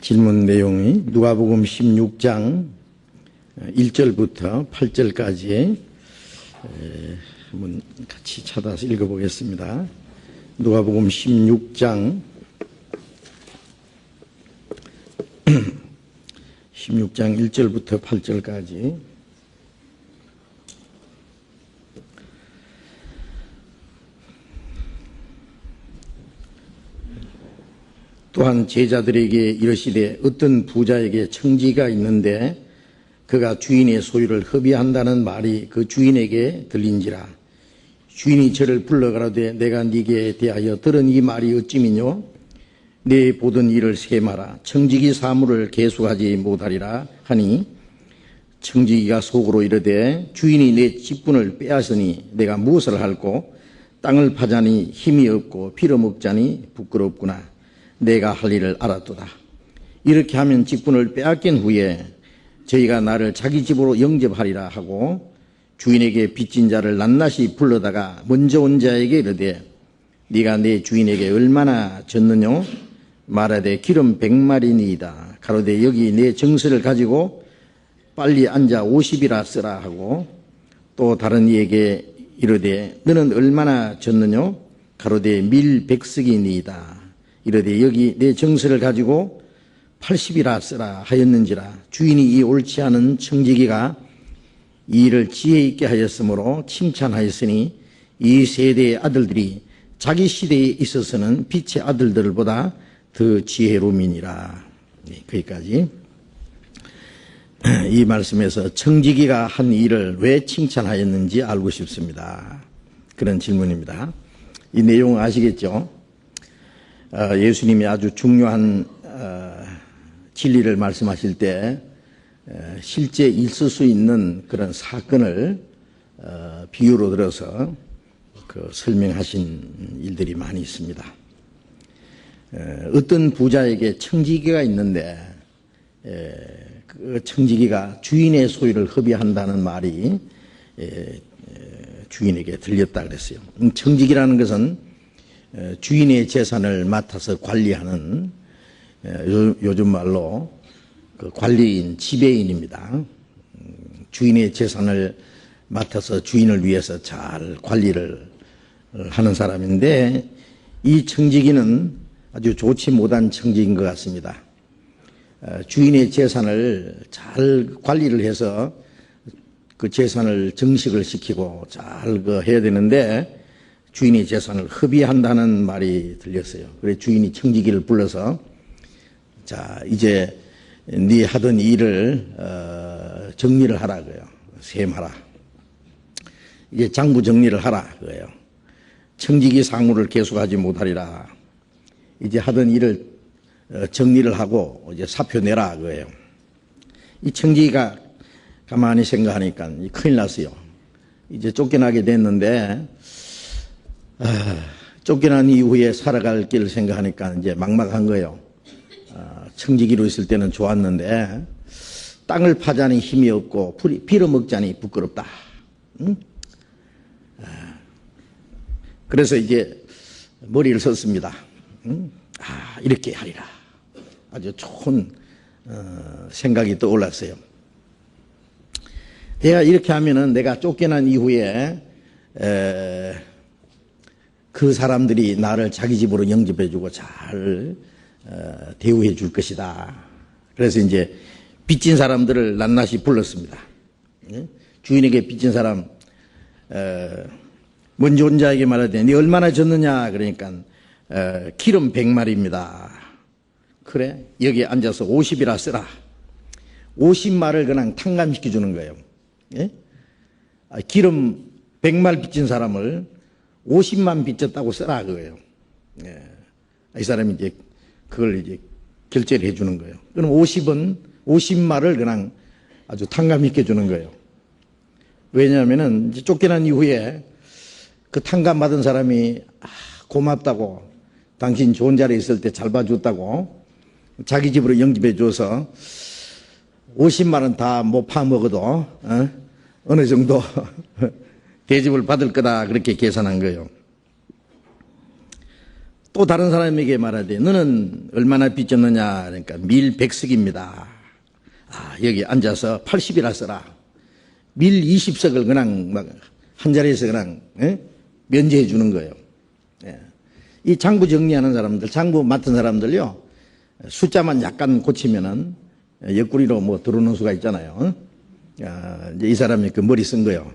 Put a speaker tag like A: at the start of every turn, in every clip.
A: 질문 내용이 누가복음 16장 1절부터 8절까지 한번 같이 찾아서 읽어보겠습니다. 누가복음 16장 1절부터 8절까지. 또한 제자들에게 이르시되 어떤 부자에게 청지기가 있는데 그가 주인의 소유를 허비한다는 말이 그 주인에게 들린지라. 주인이 저를 불러가라되 내가 네게 대하여 들은 이 말이 어찌미뇨? 내 보던 일을 세마라. 청지기 사물을 계수하지 못하리라 하니 청지기가 속으로 이르되 주인이 내 직분을 빼앗으니 내가 무엇을 할꼬? 땅을 파자니 힘이 없고 빌어먹자니 부끄럽구나. 내가 할 일을 알았도다. 이렇게 하면 직분을 빼앗긴 후에 저희가 나를 자기 집으로 영접하리라 하고 주인에게 빚진 자를 낱낱이 불러다가 먼저 온 자에게 이르되 네가 내 주인에게 얼마나 졌느뇨? 말하되 기름 100마리니이다. 가로되 여기 내 정서를 가지고 빨리 앉아 50이라 쓰라 하고 또 다른 이에게 이르되 너는 얼마나 졌느뇨? 가로되 밀 100석이니이다. 이르되 여기 내 정서를 가지고 80이라 쓰라 하였는지라. 주인이 이 옳지 않은 청지기가 이 일을 지혜 있게 하였으므로 칭찬하였으니 이 세대의 아들들이 자기 시대에 있어서는 빛의 아들들보다 더 지혜로움이니라. 거기까지. 이 말씀에서 청지기가 한 일을 왜 칭찬하였는지 알고 싶습니다. 그런 질문입니다. 이 내용 아시겠죠? 예수님이 아주 중요한 진리를 말씀하실 때 실제 있을 수 있는 그런 사건을 비유로 들어서 설명하신 일들이 많이 있습니다. 어떤 부자에게 청지기가 있는데 그 청지기가 주인의 소유를 허비한다는 말이 주인에게 들렸다 그랬어요. 청지기라는 것은 주인의 재산을 맡아서 관리하는 요즘 말로 그 관리인, 지배인입니다. 주인의 재산을 맡아서 주인을 위해서 잘 관리를 하는 사람인데 이 청지기는 아주 좋지 못한 청지기인 것 같습니다. 주인의 재산을 잘 관리를 해서 그 재산을 정식을 시키고 잘 해야 되는데 주인의 재산을 허비한다는 말이 들렸어요. 그래서 주인이 청지기를 불러서 자 이제 네 하던 일을 정리를 하라 그래요. 셈하라. 이제 장부 정리를 하라 그래요. 청지기 상무를 계속하지 못하리라. 이제 하던 일을 정리를 하고 이제 사표 내라 그래요. 이 청지기가 가만히 생각하니까 큰일 났어요. 이제 쫓겨나게 됐는데 쫓겨난 이후에 살아갈 길을 생각하니까 이제 막막한 거예요. 청지기로 있을 때는 좋았는데 땅을 파자니 힘이 없고 빌어먹자니 부끄럽다. 응? 그래서 이제 머리를 썼습니다. 응? 이렇게 하리라. 아주 좋은 생각이 떠올랐어요. 내가 이렇게 하면은 내가 쫓겨난 이후에 그 사람들이 나를 자기 집으로 영접해주고 잘 대우해 줄 것이다. 그래서 이제 빚진 사람들을 낱낱이 불렀습니다. 주인에게 빚진 사람 먼저 온 자에게 말하되 네 얼마나 졌느냐 그러니까 기름 100마리입니다. 그래 여기 앉아서 50이라 쓰라. 50마를 그냥 탕감시켜 주는 거예요. 기름 100말 빚진 사람을 50만 빚졌다고 써라 그거예요. 이 사람이 이제 그걸 이제 결제를 해주는 거예요. 그럼 50마를 그냥 아주 탕감 있게 주는 거예요. 왜냐하면은 이제 쫓겨난 이후에 그 탕감 받은 사람이 고맙다고 당신 좋은 자리에 있을 때 잘 봐줬다고 자기 집으로 영접해 줘서 50만원 다 못 파먹어도 어느 정도 대접을 받을 거다 그렇게 계산한 거예요. 또 다른 사람에게 말하되 너는 얼마나 빚졌느냐. 그러니까 밀 100석입니다. 여기 앉아서 80이라 써라. 밀 20석을 그냥 막 한 자리에서 그냥 면제해 주는 거예요. 이 장부 정리하는 사람들, 장부 맡은 사람들요, 숫자만 약간 고치면은 옆구리로 뭐 들어오는 수가 있잖아요. 이제 이 사람이 그 머리 쓴 거예요.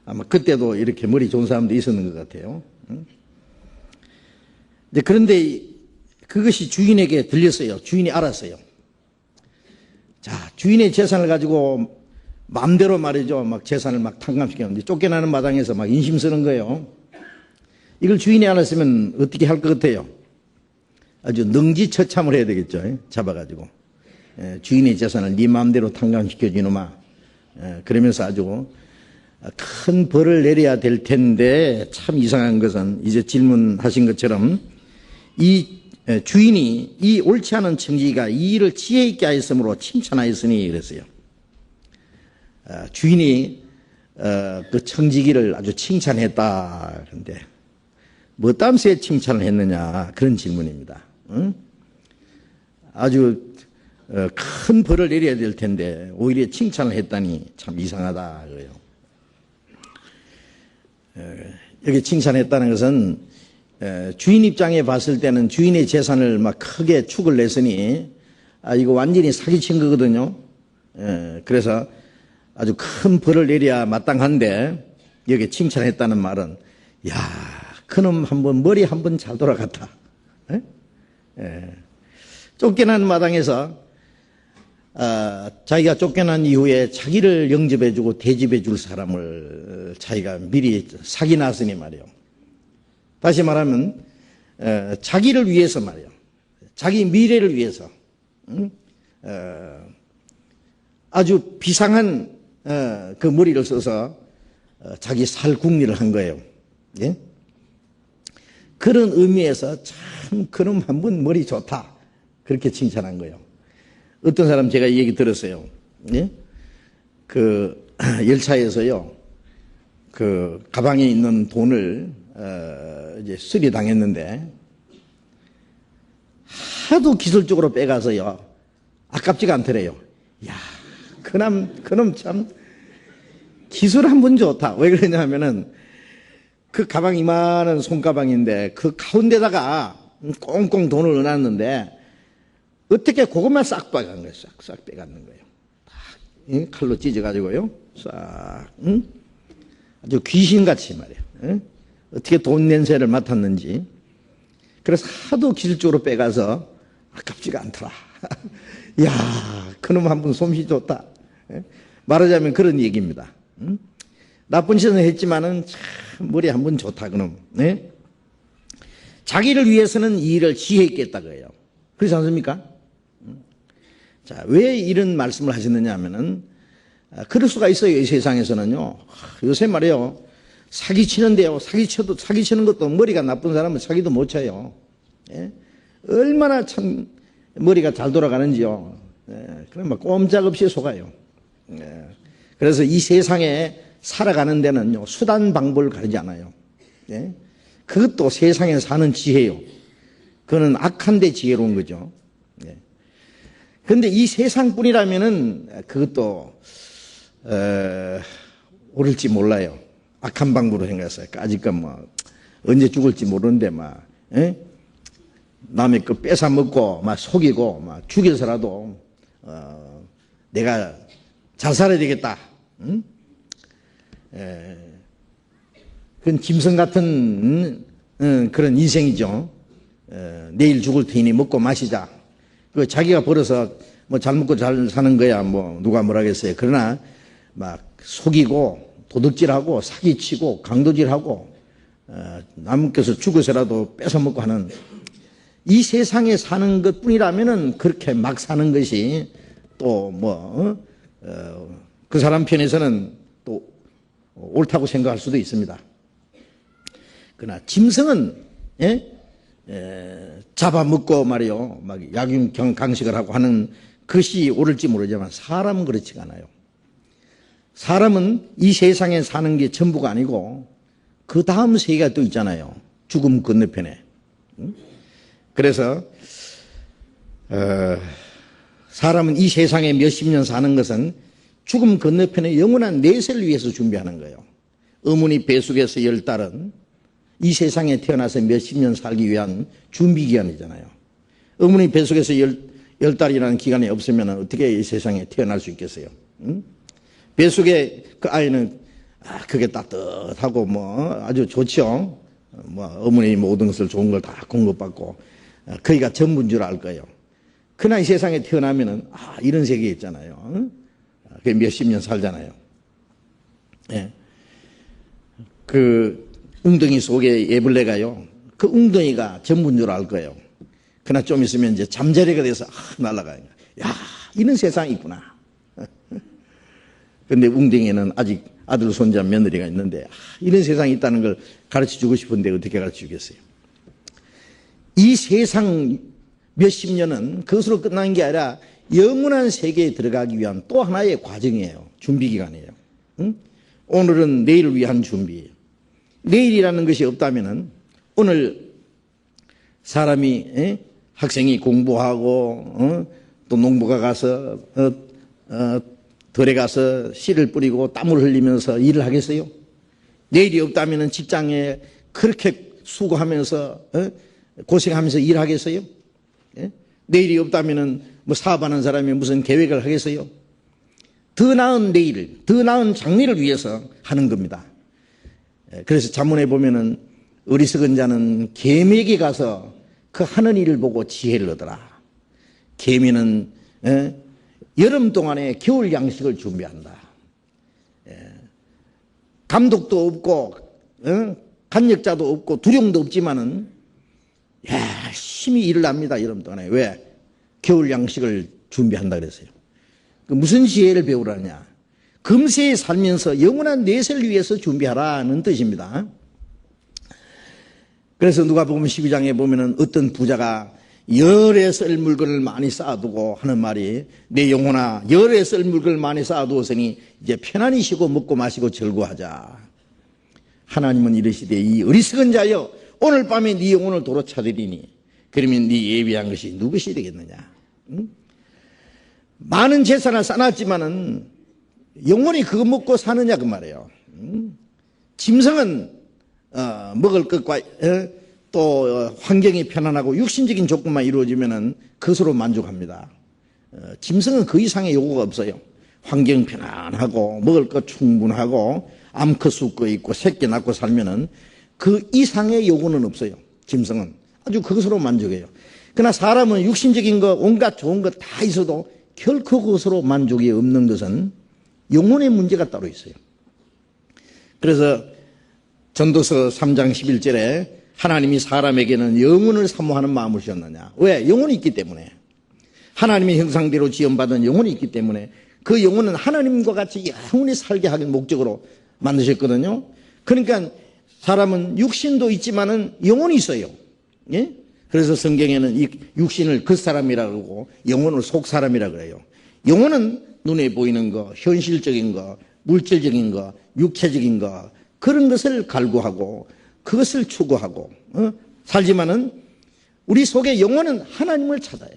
A: 아마 그때도 이렇게 머리 좋은 사람도 있었는 것 같아요. 이제 그런데 그것이 주인에게 들렸어요. 주인이 알았어요. 자, 주인의 재산을 가지고 마음대로 말이죠. 막 재산을 막 탕감시켰는데 쫓겨나는 마당에서 막 인심 쓰는 거예요. 이걸 주인이 알았으면 어떻게 할 것 같아요? 아주 능지처참을 해야 되겠죠. 잡아가지고. 주인의 재산을 네 마음대로 탕감시켜줘 이놈아. 그러면서 아주 큰 벌을 내려야 될 텐데 참 이상한 것은 이제 질문하신 것처럼 이 주인이 이 옳지 않은 청지기가 이 일을 지혜 있게 하였으므로 칭찬하였으니 그랬어요. 주인이 그 청지기를 아주 칭찬했다. 그런데 뭐 땀새 칭찬을 했느냐 그런 질문입니다. 아주 큰 벌을 내려야 될 텐데 오히려 칭찬을 했다니 참 이상하다 그래요. 여기 칭찬했다는 것은 주인 입장에 봤을 때는 주인의 재산을 막 크게 축을 냈으니 이거 완전히 사기친 거거든요. 그래서 아주 큰 벌을 내려야 마땅한데 여기 칭찬했다는 말은 야, 그놈 한번 머리 한번 잘 돌아갔다. 쫓겨난 마당에서 자기가 쫓겨난 이후에 자기를 영접해주고 대접해줄 사람을 자기가 미리 사귀놨으니 말이에요. 다시 말하면 자기를 위해서 말이에요. 자기 미래를 위해서 아주 비상한 그 머리를 써서 자기 살 궁리를 한 거예요. 예? 그런 의미에서 참 그놈 한번 머리 좋다 그렇게 칭찬한 거예요. 어떤 사람 제가 얘기 들었어요. 예? 그 열차에서요, 그 가방에 있는 돈을 이제 수리 당했는데 하도 기술적으로 빼가서요 아깝지가 않더래요. 야, 그놈 참 기술 한번 좋다. 왜 그러냐면은 그 가방 이만한 손가방인데 그 가운데다가 꽁꽁 돈을 넣어놨는데 어떻게 그것만 싹 빼간 거예요. 싹 빼갔는 거예요. 칼로 찢어가지고요. 싹, 아주 귀신같이 말이에요. 어떻게 돈 냄새를 맡았는지. 그래서 하도 기술적으로 빼가서 아깝지가 않더라. 야, 그놈 한번 솜씨 좋다. 말하자면 그런 얘기입니다. 나쁜 짓은 했지만은 참 머리 한번 좋다, 그놈. 네? 자기를 위해서는 이 일을 지혜 있게 했다, 그래요. 그렇지 않습니까? 자, 왜 이런 말씀을 하셨느냐 하면은, 그럴 수가 있어요, 이 세상에서는요. 요새 말이에요. 사기치는데요. 사기치는 것도 머리가 나쁜 사람은 사기도 못 쳐요. 예? 얼마나 참 머리가 잘 돌아가는지요. 예? 그럼 막 꼼짝없이 속아요. 예? 그래서 이 세상에 살아가는 데는요, 수단 방법을 가리지 않아요. 예? 그것도 세상에 사는 지혜요. 그거는 악한데 지혜로운 거죠. 예. 그런데 이 세상뿐이라면은 그것도 옳을지 몰라요. 악한 방법으로 생각했어요. 아직까 뭐 언제 죽을지 모르는데 막 남의 거 뺏어 먹고 막 속이고 막 죽여서라도 내가 잘 살아야 되겠다. 응? 그건 짐승 같은 그런 인생이죠. 내일 죽을 테니 먹고 마시자. 그 자기가 벌어서 뭐 잘 먹고 잘 사는 거야 뭐 누가 뭐라겠어요. 그러나 막 속이고 도둑질하고 사기치고 강도질하고 남께서 죽어서라도 뺏어먹고 하는 이 세상에 사는 것뿐이라면은 그렇게 막 사는 것이 또 뭐 그 사람 편에서는 또 옳다고 생각할 수도 있습니다. 그러나 짐승은 잡아먹고 말이요 막 약용 강식을 하고 하는 것이 옳을지 모르지만 사람은 그렇지가 않아요. 사람은 이 세상에 사는 게 전부가 아니고 그 다음 세계가 또 있잖아요. 죽음 건너편에. 그래서 사람은 이 세상에 몇십 년 사는 것은 죽음 건너편의 영원한 내세를 위해서 준비하는 거예요. 어머니 뱃속에서 10달은 이 세상에 태어나서 몇십 년 살기 위한 준비 기간이잖아요. 어머니 뱃속에서 10달이라는 기간이 없으면 어떻게 이 세상에 태어날 수 있겠어요? 응? 뱃속에 그 아이는 그게 따뜻하고 아주 좋죠. 어머니 모든 것을 좋은 걸 다 공급받고 거기가 전부인 줄 알 거예요. 그러나 이 세상에 태어나면은 이런 세계에 있잖아요. 응? 그 몇십 년 살잖아요. 예. 그 웅덩이 속에 애벌레가요. 그 웅덩이가 전부인 줄 알 거예요. 그러나 좀 있으면 이제 잠자리가 돼서 날아가요. 야, 이런 세상이 있구나. 근데 웅덩이에는 아직 아들, 손자, 며느리가 있는데 이런 세상이 있다는 걸 가르쳐주고 싶은데 어떻게 가르쳐주겠어요? 이 세상 몇십 년은 그것으로 끝나는 게 아니라 영원한 세계에 들어가기 위한 또 하나의 과정이에요. 준비 기간이에요. 응? 오늘은 내일을 위한 준비예요. 내일이라는 것이 없다면은 오늘 사람이 학생이 공부하고 또 농부가 가서 들에 가서 씨를 뿌리고 땀을 흘리면서 일을 하겠어요? 내일이 없다면은 직장에 그렇게 수고하면서 고생하면서 일하겠어요? 내일이 없다면은 사업하는 사람이 무슨 계획을 하겠어요? 더 나은 내일, 더 나은 장래를 위해서 하는 겁니다. 그래서 잠문에 보면은 어리석은 자는 개미에게 가서 그 하는 일을 보고 지혜를 얻어라. 개미는 여름 동안에 겨울 양식을 준비한다. 감독도 없고 간역자도 없고 두려움도 없지만은 열심히 일을 합니다. 여름 동안에. 왜? 겨울 양식을 준비한다 그랬어요. 무슨 지혜를 배우라냐? 금세에 살면서 영원한 내세를 위해서 준비하라는 뜻입니다. 그래서 누가복음 12장에 보면은 어떤 부자가 열에 쓸 물건을 많이 쌓아두고 하는 말이 내 영혼아 열에 쓸 물건을 많이 쌓아두었으니 이제 편안히 쉬고 먹고 마시고 즐거워하자. 하나님은 이르시되 이 어리석은 자여 오늘 밤에 네 영혼을 도로 찾으리니 그러면 네 예비한 것이 누구시 되겠느냐. 응? 많은 재산을 쌓았지만은 영혼이 그거 먹고 사느냐 그 말이에요. 짐승은 먹을 것과 또 환경이 편안하고 육신적인 조건만 이루어지면은 그것으로 만족합니다. 짐승은 그 이상의 요구가 없어요. 환경 편안하고 먹을 것 충분하고 암컷 수거 있고 새끼 낳고 살면은 그 이상의 요구는 없어요. 짐승은 아주 그것으로 만족해요. 그러나 사람은 육신적인 것 온갖 좋은 것 다 있어도 결코 그것으로 만족이 없는 것은 영혼의 문제가 따로 있어요. 그래서 전도서 3장 11절에 하나님이 사람에게는 영혼을 사모하는 마음을 주셨느냐. 왜? 영혼이 있기 때문에. 하나님의 형상대로 지음받은 영혼이 있기 때문에 그 영혼은 하나님과 같이 영원히 살게 하는 목적으로 만드셨거든요. 그러니까 사람은 육신도 있지만은 영혼이 있어요. 예? 그래서 성경에는 이 육신을 겉사람이라고 하고 영혼을 속사람이라고 그래요. 영혼은 눈에 보이는 거, 현실적인 거, 물질적인 거, 육체적인 거 그런 것을 갈구하고 그것을 추구하고 살지만은 우리 속에 영혼은 하나님을 찾아요.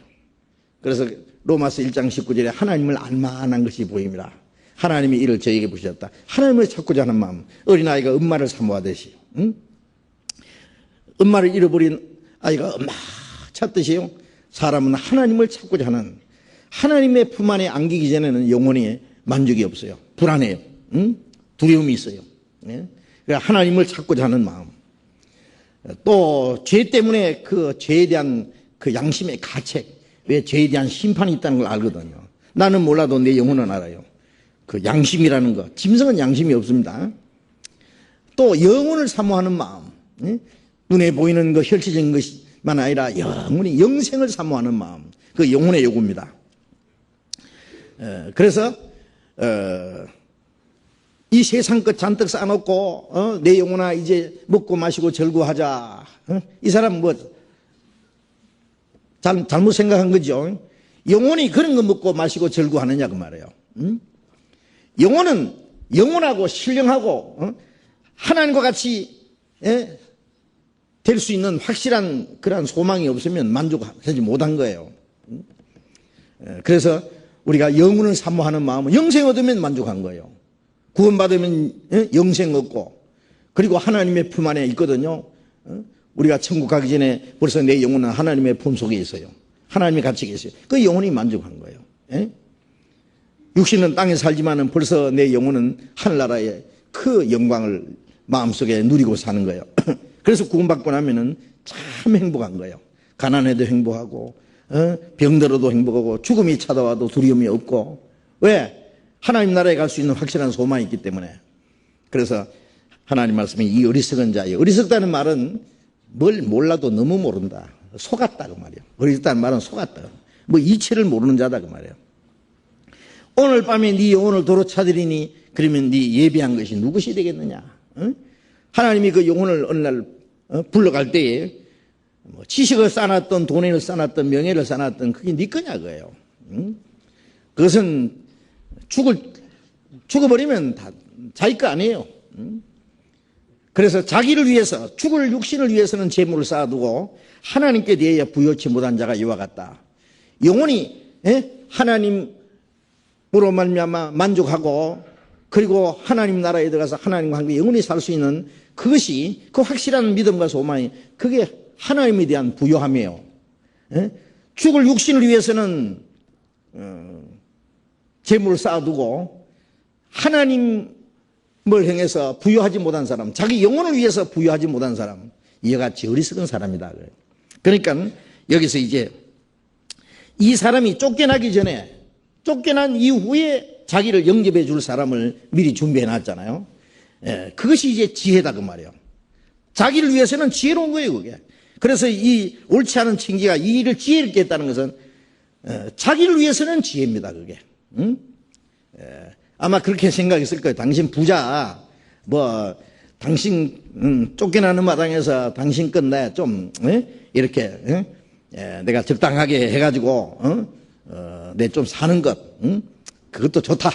A: 그래서 로마서 1장 19절에 하나님을 알만한 것이 보입니다. 하나님이 이를 저에게 부셨다. 하나님을 찾고자 하는 마음. 어린아이가 엄마를 사모하듯이. 엄마를 잃어버린 아이가 엄마 찾듯이요. 사람은 하나님을 찾고자 하는 하나님의 품 안에 안기기 전에는 영혼이 만족이 없어요. 불안해요. 두려움이 있어요. 하나님을 찾고자 하는 마음. 또 죄 때문에 그 죄에 대한 그 양심의 가책, 왜 죄에 대한 심판이 있다는 걸 알거든요. 나는 몰라도 내 영혼은 알아요. 그 양심이라는 거. 짐승은 양심이 없습니다. 또 영혼을 사모하는 마음. 눈에 보이는 것, 혈체적인 것만 아니라 영원히 영생을 사모하는 마음. 그 영혼의 요구입니다. 그래서 이 세상 것 잔뜩 쌓아놓고 내 영혼아 이제 먹고 마시고 즐거워하자. 이 사람 뭐 잘못 생각한 거죠. 영혼이 그런 거 먹고 마시고 즐거워하느냐 그 말이에요. 영혼은 영혼하고 신령하고 하나님과 같이 될 수 있는 확실한 그러한 소망이 없으면 만족하지 못한 거예요. 그래서 우리가 영혼을 사모하는 마음은 영생 얻으면 만족한 거예요. 구원받으면 영생 얻고, 그리고 하나님의 품 안에 있거든요. 우리가 천국 가기 전에 벌써 내 영혼은 하나님의 품 속에 있어요. 하나님이 같이 계세요. 그 영혼이 만족한 거예요. 육신은 땅에 살지만은 벌써 내 영혼은 하늘나라의 그 영광을 마음속에 누리고 사는 거예요. 그래서 구원받고 나면은 참 행복한 거예요. 가난해도 행복하고, 병들어도 행복하고, 죽음이 찾아와도 두려움이 없고. 왜? 하나님 나라에 갈 수 있는 확실한 소망이 있기 때문에. 그래서 하나님 말씀이 이 어리석은 자예요. 어리석다는 말은 뭘 몰라도 너무 모른다. 속았다 그 말이에요. 어리석다는 말은 속았다. 뭐 이치를 모르는 자다 그 말이에요. 오늘 밤에 네 영혼을 도로 찾으리니 그러면 네 예비한 것이 누구시 되겠느냐? 하나님이 그 영혼을 어느 날 불러갈 때에 뭐 지식을 쌓아놨던, 돈을 쌓아놨던, 명예를 쌓아놨던 그게 네 거냐 그거예요. 그것은 죽어버리면 다 자기 거 아니에요. 그래서 자기를 위해서, 죽을 육신을 위해서는 재물을 쌓아두고 하나님께 대하여 부여치 못한 자가 이와 같다. 영혼이 하나님으로 말미암아 만족하고, 그리고 하나님 나라에 들어가서 하나님과 함께 영원히 살 수 있는 그것이, 그 확실한 믿음과 소망이, 그게 하나님에 대한 부요함이에요. 죽을 육신을 위해서는 재물을 쌓아두고 하나님을 향해서 부요하지 못한 사람, 자기 영혼을 위해서 부요하지 못한 사람, 이와 같이 어리석은 사람이다. 그러니까 여기서 이제 이 사람이 쫓겨나기 전에, 쫓겨난 이후에 자기를 영접해 줄 사람을 미리 준비해 놨잖아요. 그것이 이제 지혜다 그 말이에요. 자기를 위해서는 지혜로운 거예요 그게. 그래서 이 옳지 않은 친기가 이 일을 지혜롭게 했다는 것은 자기를 위해서는 지혜입니다 그게. 아마 그렇게 생각했을 거예요. 당신 부자, 뭐 당신 쫓겨나는 마당에서 당신 끝내 좀 이렇게 내가 적당하게 해가지고 내 좀 사는 것, 그것도 좋다.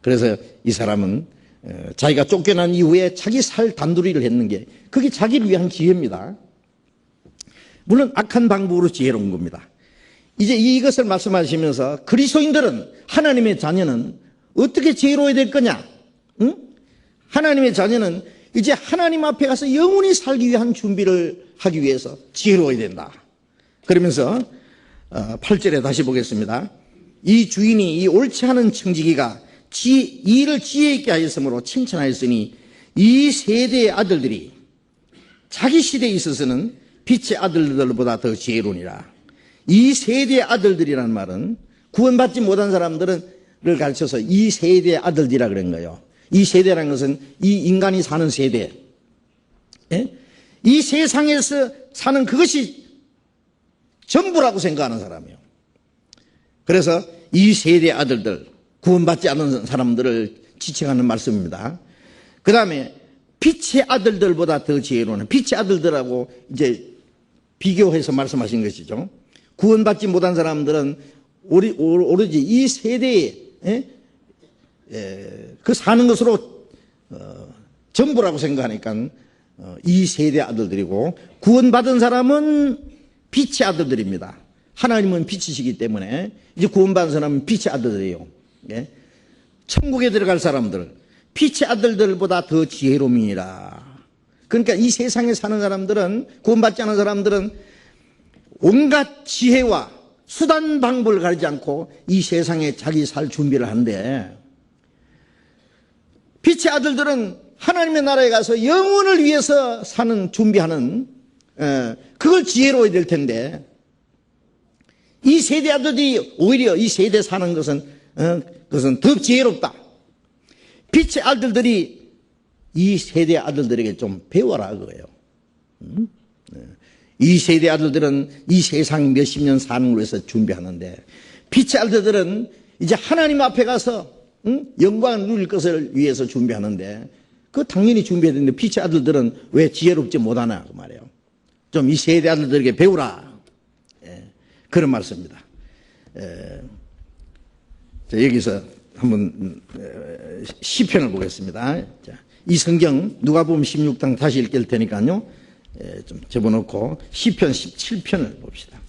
A: 그래서 이 사람은 자기가 쫓겨난 이후에 자기 살 단둘이를 했는 게, 그게 자기를 위한 지혜입니다. 물론 악한 방법으로 지혜로운 겁니다. 이제 이것을 말씀하시면서 그리스도인들은, 하나님의 자녀는 어떻게 지혜로워야 될 거냐? 하나님의 자녀는 이제 하나님 앞에 가서 영원히 살기 위한 준비를 하기 위해서 지혜로워야 된다. 그러면서 8절에 다시 보겠습니다. 이 주인이 이 옳지 않은 청지기가 이 일을 지혜 있게 하였으므로 칭찬하였으니 이 세대의 아들들이 자기 시대에 있어서는 빛의 아들들보다 더 지혜로우니라. 이 세대의 아들들이라는 말은 구원받지 못한 사람들을 가르쳐서 이 세대의 아들들이라 그런 거예요. 이 세대라는 것은 이 인간이 사는 세대, 이 세상에서 사는 그것이 전부라고 생각하는 사람이에요. 그래서 이 세대의 아들들, 구원받지 않은 사람들을 지칭하는 말씀입니다. 그 다음에 빛의 아들들보다 더 지혜로운, 빛의 아들들하고 이제 비교해서 말씀하신 것이죠. 구원받지 못한 사람들은 오로지 이 세대에 그 사는 것으로 전부라고 생각하니까 이 세대 아들들이고, 구원받은 사람은 빛의 아들들입니다. 하나님은 빛이시기 때문에 이제 구원받은 사람은 빛의 아들들이에요. 천국에 들어갈 사람들, 빛의 아들들보다 더 지혜로움이니라. 그러니까 이 세상에 사는 사람들은, 구원받지 않은 사람들은 온갖 지혜와 수단 방법을 가리지 않고 이 세상에 자기 살 준비를 하는데, 빛의 아들들은 하나님의 나라에 가서 영혼을 위해서 사는 준비하는, 그걸 지혜로워야 될 텐데, 이 세대 아들들이 오히려 이 세대 사는 것은 그것은 더 지혜롭다. 빛의 아들들이 이 세대 아들들에게 좀 배워라 그거예요. 이 세대 아들들은 이 세상 몇십 년 사는 걸 위해서 준비하는데, 빛의 아들들은 이제 하나님 앞에 가서 영광을 누릴 것을 위해서 준비하는데, 그거 당연히 준비해야 되는데 빛의 아들들은 왜 지혜롭지 못하나 그 말이에요. 좀 이 세대 아들들에게 배우라. 그런 말씀입니다. 자, 여기서 한번 시편을 보겠습니다. 자, 이 성경 누가복음 16장 다시 읽을 테니까요. 좀 접어놓고 시편 17편을 봅시다.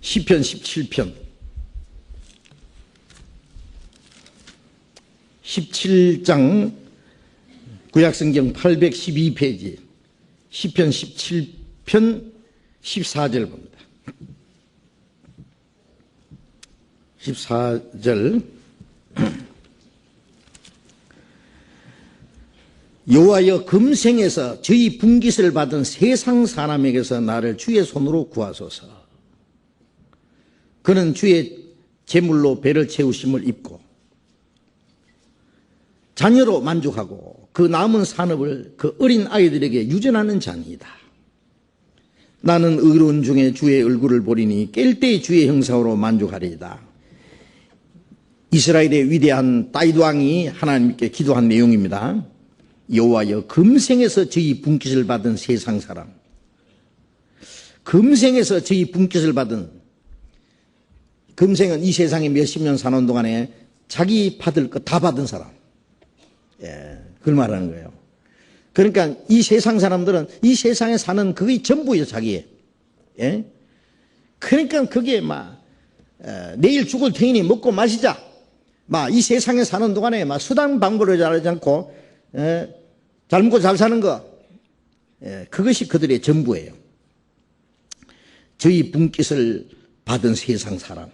A: 시편 17편 17장 구약성경 812페이지 시편 17편 14절 봅니다. 14절 여호와여 금생에서 저희 분깃을 받은 세상 사람에게서 나를 주의 손으로 구하소서. 그는 주의 제물로 배를 채우심을 입고 자녀로 만족하고 그 남은 산업을 그 어린 아이들에게 유전하는 자니이다. 나는 의로운 중에 주의 얼굴을 보리니 깰 때 주의 형상으로 만족하리이다. 이스라엘의 위대한 다윗 왕이 하나님께 기도한 내용입니다. 여호와여 금생에서 저희 분깃을 받은 세상 사람, 금생에서 저희 분깃을 받은, 금생은 이 세상에 몇십 년 사는 동안에 자기 받을 것 다 받은 사람, 그걸 말하는 거예요. 그러니까 이 세상 사람들은 이 세상에 사는 그게 전부예요, 자기의. 그러니까 그게 내일 죽을 테니 먹고 마시자, 이 세상에 사는 동안에 수단 방법을 잘하지 않고 잘 먹고 잘 사는 거, 그것이 그들의 전부예요. 저희 분깃을 받은 세상 사람.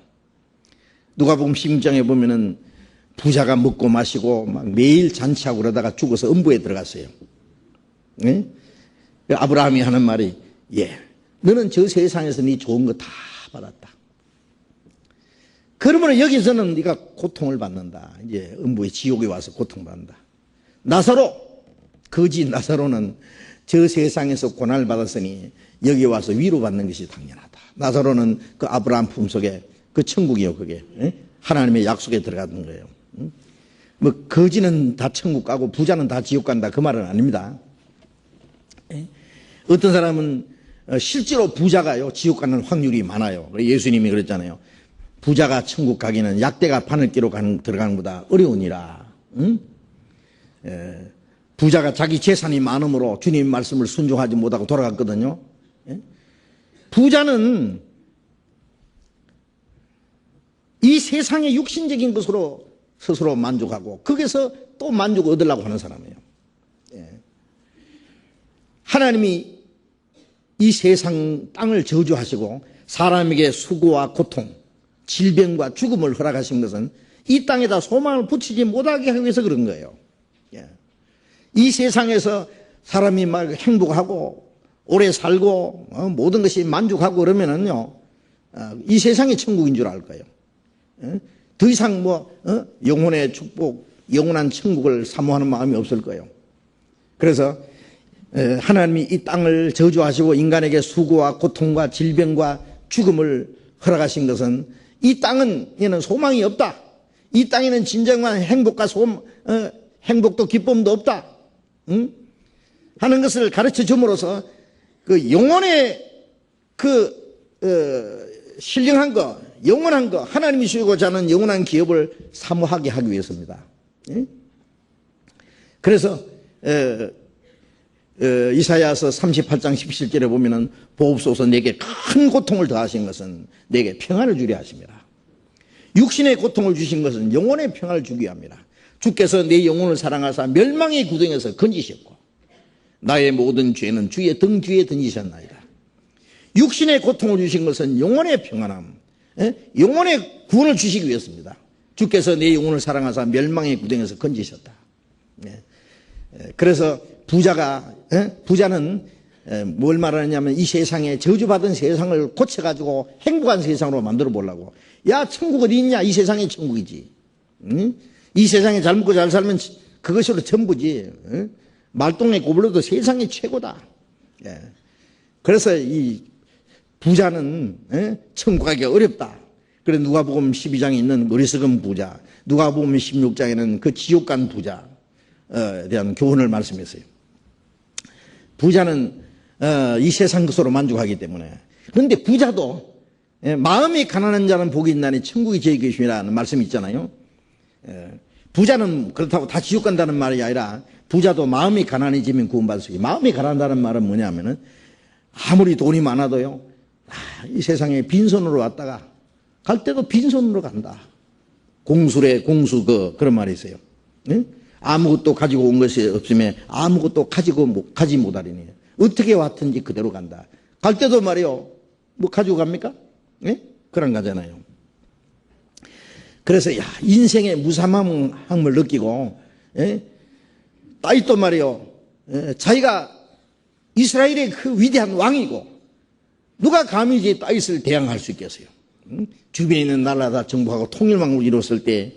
A: 누가복음 16장에 보면은 부자가 먹고 마시고 매일 잔치하고 그러다가 죽어서 음부에 들어갔어요. 아브라함이 하는 말이, 너는 저 세상에서 네 좋은 거 다 받았다. 그러면 여기서는 네가 고통을 받는다. 이제 음부의 지옥에 와서 고통받는다. 나사로, 거지 나사로는 저 세상에서 고난을 받았으니 여기 와서 위로받는 것이 당연하다. 나사로는 그 아브라함 품속에 그 천국이요, 그게. 하나님의 약속에 들어가는 거예요. 거지는 다 천국 가고 부자는 다 지옥 간다, 그 말은 아닙니다. 어떤 사람은 실제로 부자가요, 지옥 가는 확률이 많아요. 예수님이 그랬잖아요. 부자가 천국 가기는 약대가 바늘 끼로 들어가는 것보다 어려우니라. 부자가 자기 재산이 많으므로 주님 말씀을 순종하지 못하고 돌아갔거든요. 부자는 이 세상의 육신적인 것으로 스스로 만족하고 거기서 또 만족을 얻으려고 하는 사람이에요. 하나님이 이 세상 땅을 저주하시고 사람에게 수고와 고통, 질병과 죽음을 허락하신 것은 이 땅에다 소망을 붙이지 못하게 하기 위해서 그런 거예요. 이 세상에서 사람이 행복하고 오래 살고 모든 것이 만족하고 그러면은요, 이 세상이 천국인 줄 알 거예요. 더 이상 영혼의 축복, 영원한 천국을 사모하는 마음이 없을 거예요. 그래서 하나님이 이 땅을 저주하시고 인간에게 수고와 고통과 질병과 죽음을 허락하신 것은 이 땅에는 소망이 없다. 이 땅에는 진정한 행복과 행복도 기쁨도 없다. 하는 것을 가르쳐 줌으로써 그 영혼의 신령한 거, 영원한 거, 하나님이 주고자 하는 영원한 기업을 사모하게 하기 위해서입니다. 그래서 이사야서 38장 17절에 보면은 보옵소서 내게 큰 고통을 더하신 것은 내게 평안을 주려 하십니다. 육신의 고통을 주신 것은 영혼의 평안을 주기 위함이라. 주께서 내 영혼을 사랑하사 멸망의 구덩이에서 건지셨고 나의 모든 죄는 주의 등 뒤에 던지셨나이다. 육신의 고통을 주신 것은 영혼의 평안함, 영혼의 구원을 주시기 위해서입니다. 주께서 내 영혼을 사랑하사 멸망의 구덩이에서 건지셨다. 그래서 부자는 뭘 말하느냐면 이 세상에 저주받은 세상을 고쳐가지고 행복한 세상으로 만들어 보려고. 야, 천국 어디 있냐? 이 세상이 천국이지. 이 세상에 잘 먹고 잘 살면 그것으로 전부지. 말동네 고불러도 세상이 최고다. 그래서 이 부자는 천국 가기 어렵다. 그래 누가복음 12장에 있는 어리석은 부자, 누가복음 16장에는 그 지옥 간 부자에 대한 교훈을 말씀했어요. 부자는 이 세상 것으로 만족하기 때문에. 그런데 부자도 마음이 가난한 자는 복이 있나니 천국이 저희 것이라는 말씀이 있잖아요. 부자는 그렇다고 다 지옥 간다는 말이 아니라 부자도 마음이 가난해지면 구원받을 수 있어요. 마음이 가난하다는 말은 뭐냐면은 아무리 돈이 많아도요, 이 세상에 빈손으로 왔다가 갈 때도 빈손으로 간다. 공술에 공수 그런 말이 있어요. 네? 아무것도 가지고 온 것이 없으면 아무것도 가지 못하리니 어떻게 왔든지 그대로 간다. 갈 때도 말이요, 뭐 가지고 갑니까? 네? 그런 거잖아요. 그래서 인생의 무삼함을 느끼고, 예? 다윗도 말이요, 자기가 이스라엘의 그 위대한 왕이고 누가 감히 이제 다윗을 대항할 수 있겠어요? 주변에 있는 나라 다 정복하고 통일왕국을 이뤘을 때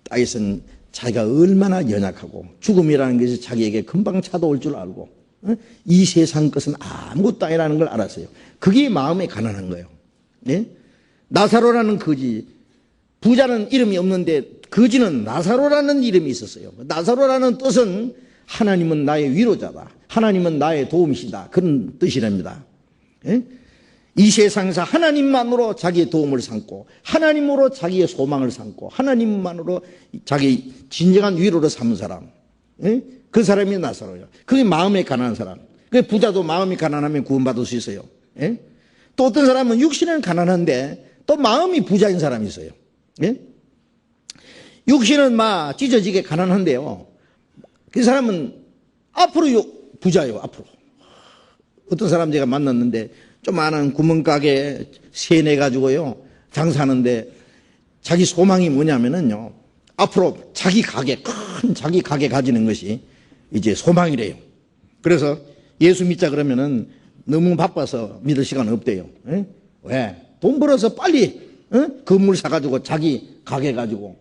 A: 다윗은 자기가 얼마나 연약하고 죽음이라는 것이 자기에게 금방 찾아올 줄 알고 이 세상 것은 아무것도 아니라는 걸 알았어요. 그게 마음에 가난한 거예요. 네? 나사로라는 거지, 부자는 이름이 없는데 거지는 나사로라는 이름이 있었어요. 나사로라는 뜻은 하나님은 나의 위로자다, 하나님은 나의 도움이시다, 그런 뜻이랍니다. 예? 이 세상에서 하나님만으로 자기의 도움을 삼고 하나님으로 자기의 소망을 삼고 하나님만으로 자기 진정한 위로를 삼은 사람, 예? 그 사람이 나사로예요. 그게 마음에 가난한 사람. 그 부자도 마음이 가난하면 구원받을 수 있어요. 예? 또 어떤 사람은 육신은 가난한데 또 마음이 부자인 사람이 있어요. 예? 육신은 막 찢어지게 가난한데요, 그 사람은 앞으로 부자예요. 앞으로. 어떤 사람 제가 만났는데 조그마한 구멍가게 세내가지고요 장사하는데 자기 소망이 뭐냐면은요, 앞으로 자기 가게, 큰 자기 가게 가지는 것이 이제 소망이래요. 그래서 예수 믿자 그러면은 너무 바빠서 믿을 시간 없대요. 에? 왜? 돈 벌어서 빨리 건물 사가지고 자기 가게 가지고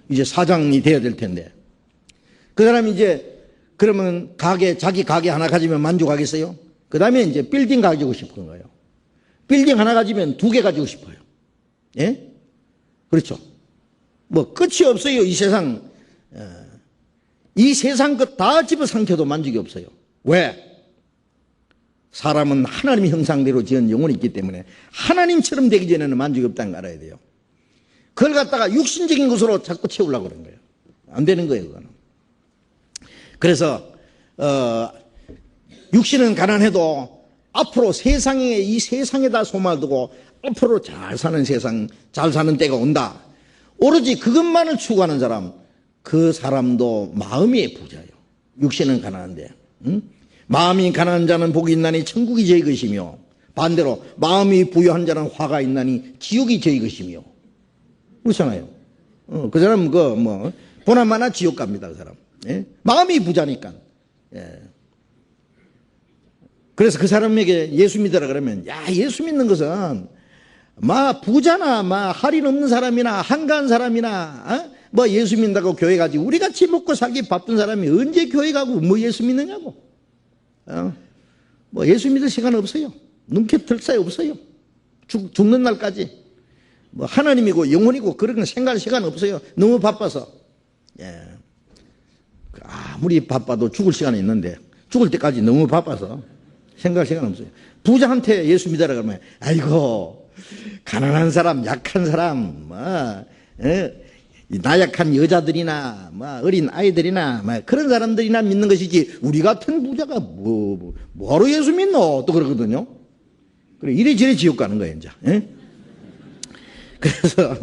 A: 이제 사장이 돼야 될 텐데, 그 사람이 이제 그러면 자기 가게 하나 가지면 만족하겠어요? 그 다음에 이제 빌딩 가지고 싶은 거예요. 빌딩 하나 가지면 2개 가지고 싶어요. 예? 그렇죠. 뭐 끝이 없어요. 이 세상 것 다 집어삼켜도 만족이 없어요. 왜? 사람은 하나님의 형상대로 지은 영혼이 있기 때문에 하나님처럼 되기 전에는 만족이 없다는 걸 알아야 돼요. 그걸 갖다가 육신적인 것으로 자꾸 채우려고 그러는 거예요. 안 되는 거예요, 그거는. 그래서 육신은 가난해도 앞으로 이 세상에다 소망을 두고 앞으로 잘 사는 세상, 잘 사는 때가 온다, 오로지 그것만을 추구하는 사람, 그 사람도 마음이 부자예요. 육신은 가난한데, 마음이 가난한 자는 복이 있나니 천국이 저희 것이며, 반대로 마음이 부유한 자는 화가 있나니 지옥이 저희 것이며. 그렇잖아요. 그 사람은 보나마나 지옥 갑니다, 그 사람. 예? 마음이 부자니까. 예. 그래서 그 사람에게 예수 믿으라 그러면, 예수 믿는 것은 부자나 할인 없는 사람이나 한가한 사람이나 예수 믿는다고 교회 가지, 우리 같이 먹고 살기 바쁜 사람이 언제 교회 가고 예수 믿느냐고. 예수 믿을 시간 없어요. 눈캡 들 사이 없어요. 죽는 날까지 하나님이고 영혼이고 그런 건 생각할 시간 없어요. 너무 바빠서. 예. 아무리 바빠도 죽을 시간이 있는데 죽을 때까지 너무 바빠서 생각할 시간 없어요. 부자한테 예수 믿으라 그러면, 아이고 가난한 사람, 약한 사람, 나약한 여자들이나 어린 아이들이나 그런 사람들이나 믿는 것이지 우리 같은 부자가 뭐하러 예수 믿노? 또 그러거든요. 그래, 이래저래 지옥 가는 거예요, 이제. 예? 그래서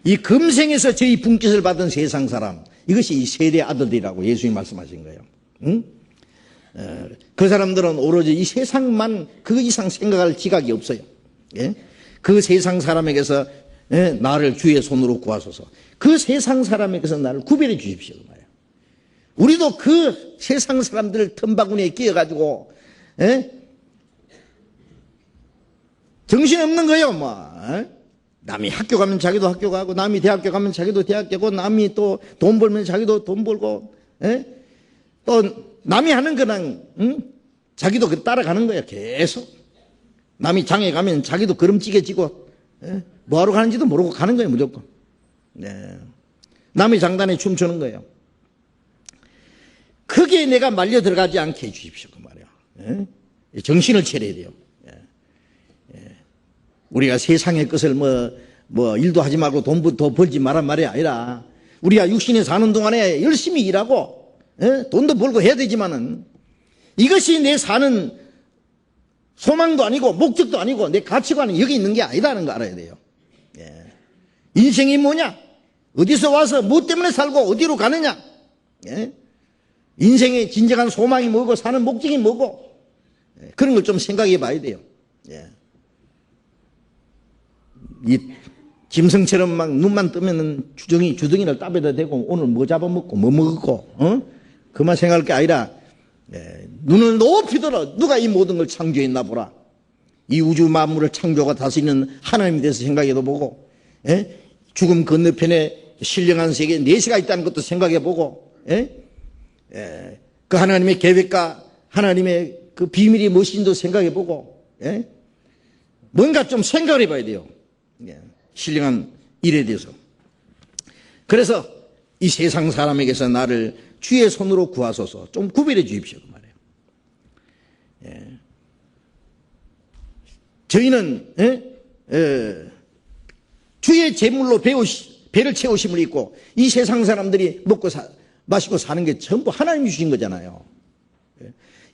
A: 이 금생에서 저희 분깃을 받은 세상 사람, 이것이 이 세대 아들들이라고 예수님이 말씀하신 거예요. 응? 그 사람들은 오로지 이 세상만 그 이상 생각할 지각이 없어요. 예? 그 세상 사람에게서 나를 주의 손으로 구하소서. 그 세상 사람에게서 나를 구별해 주십시오. 우리도 그 세상 사람들 틈바구니에 끼어가지고 정신없는 거예요. 남이 학교 가면 자기도 학교 가고, 남이 대학교 가면 자기도 대학 가고, 남이 또 돈 벌면 자기도 돈 벌고, 또 남이 하는 거랑 자기도 따라가는 거예요. 계속 남이 장에 가면 자기도 걸음찌개 지고 뭐하러 가는지도 모르고 가는 거예요, 무조건. 네. 남의 장단에 춤추는 거예요. 크게 내가 말려 들어가지 않게 해주십시오, 그 말이에요. 정신을 차려야 돼요. 우리가 세상의 것을 일도 하지 말고 돈 더 벌지 말란 말이 아니라 우리가 육신에 사는 동안에 열심히 일하고 돈도 벌고 해야 되지만은 이것이 내 사는 소망도 아니고 목적도 아니고 내 가치관이 여기 있는 게 아니다는 거 알아야 돼요. 인생이 뭐냐? 어디서 와서 무엇 때문에 살고 어디로 가느냐? 인생의 진정한 소망이 뭐고 사는 목적이 뭐고 그런 걸 좀 생각해 봐야 돼요. 이 짐승처럼 막 눈만 뜨면은 주둥이를 따배다 대고 오늘 뭐 잡아먹고 뭐 먹었고 그만 생각할 게 아니라 눈을 높이 들어 누가 이 모든 걸 창조했나 보라. 이 우주 만물을 창조가 다스리는 하나님에 대해서 생각해도 보고 죽음 건너편에 신령한 세계 내시가 있다는 것도 생각해 보고 그 하나님의 계획과 하나님의 그 비밀이 무엇인지도 생각해 보고 뭔가 좀 생각을 해봐야 돼요. 신령한 일에 대해서. 그래서 이 세상 사람에게서 나를 주의 손으로 구하소서 좀 구별해 주십시오 그 말이에요. 저희는 주의 제물로 배를 채우심을 입고 이 세상 사람들이 먹고 마시고 사는 게 전부 하나님이 주신 거잖아요.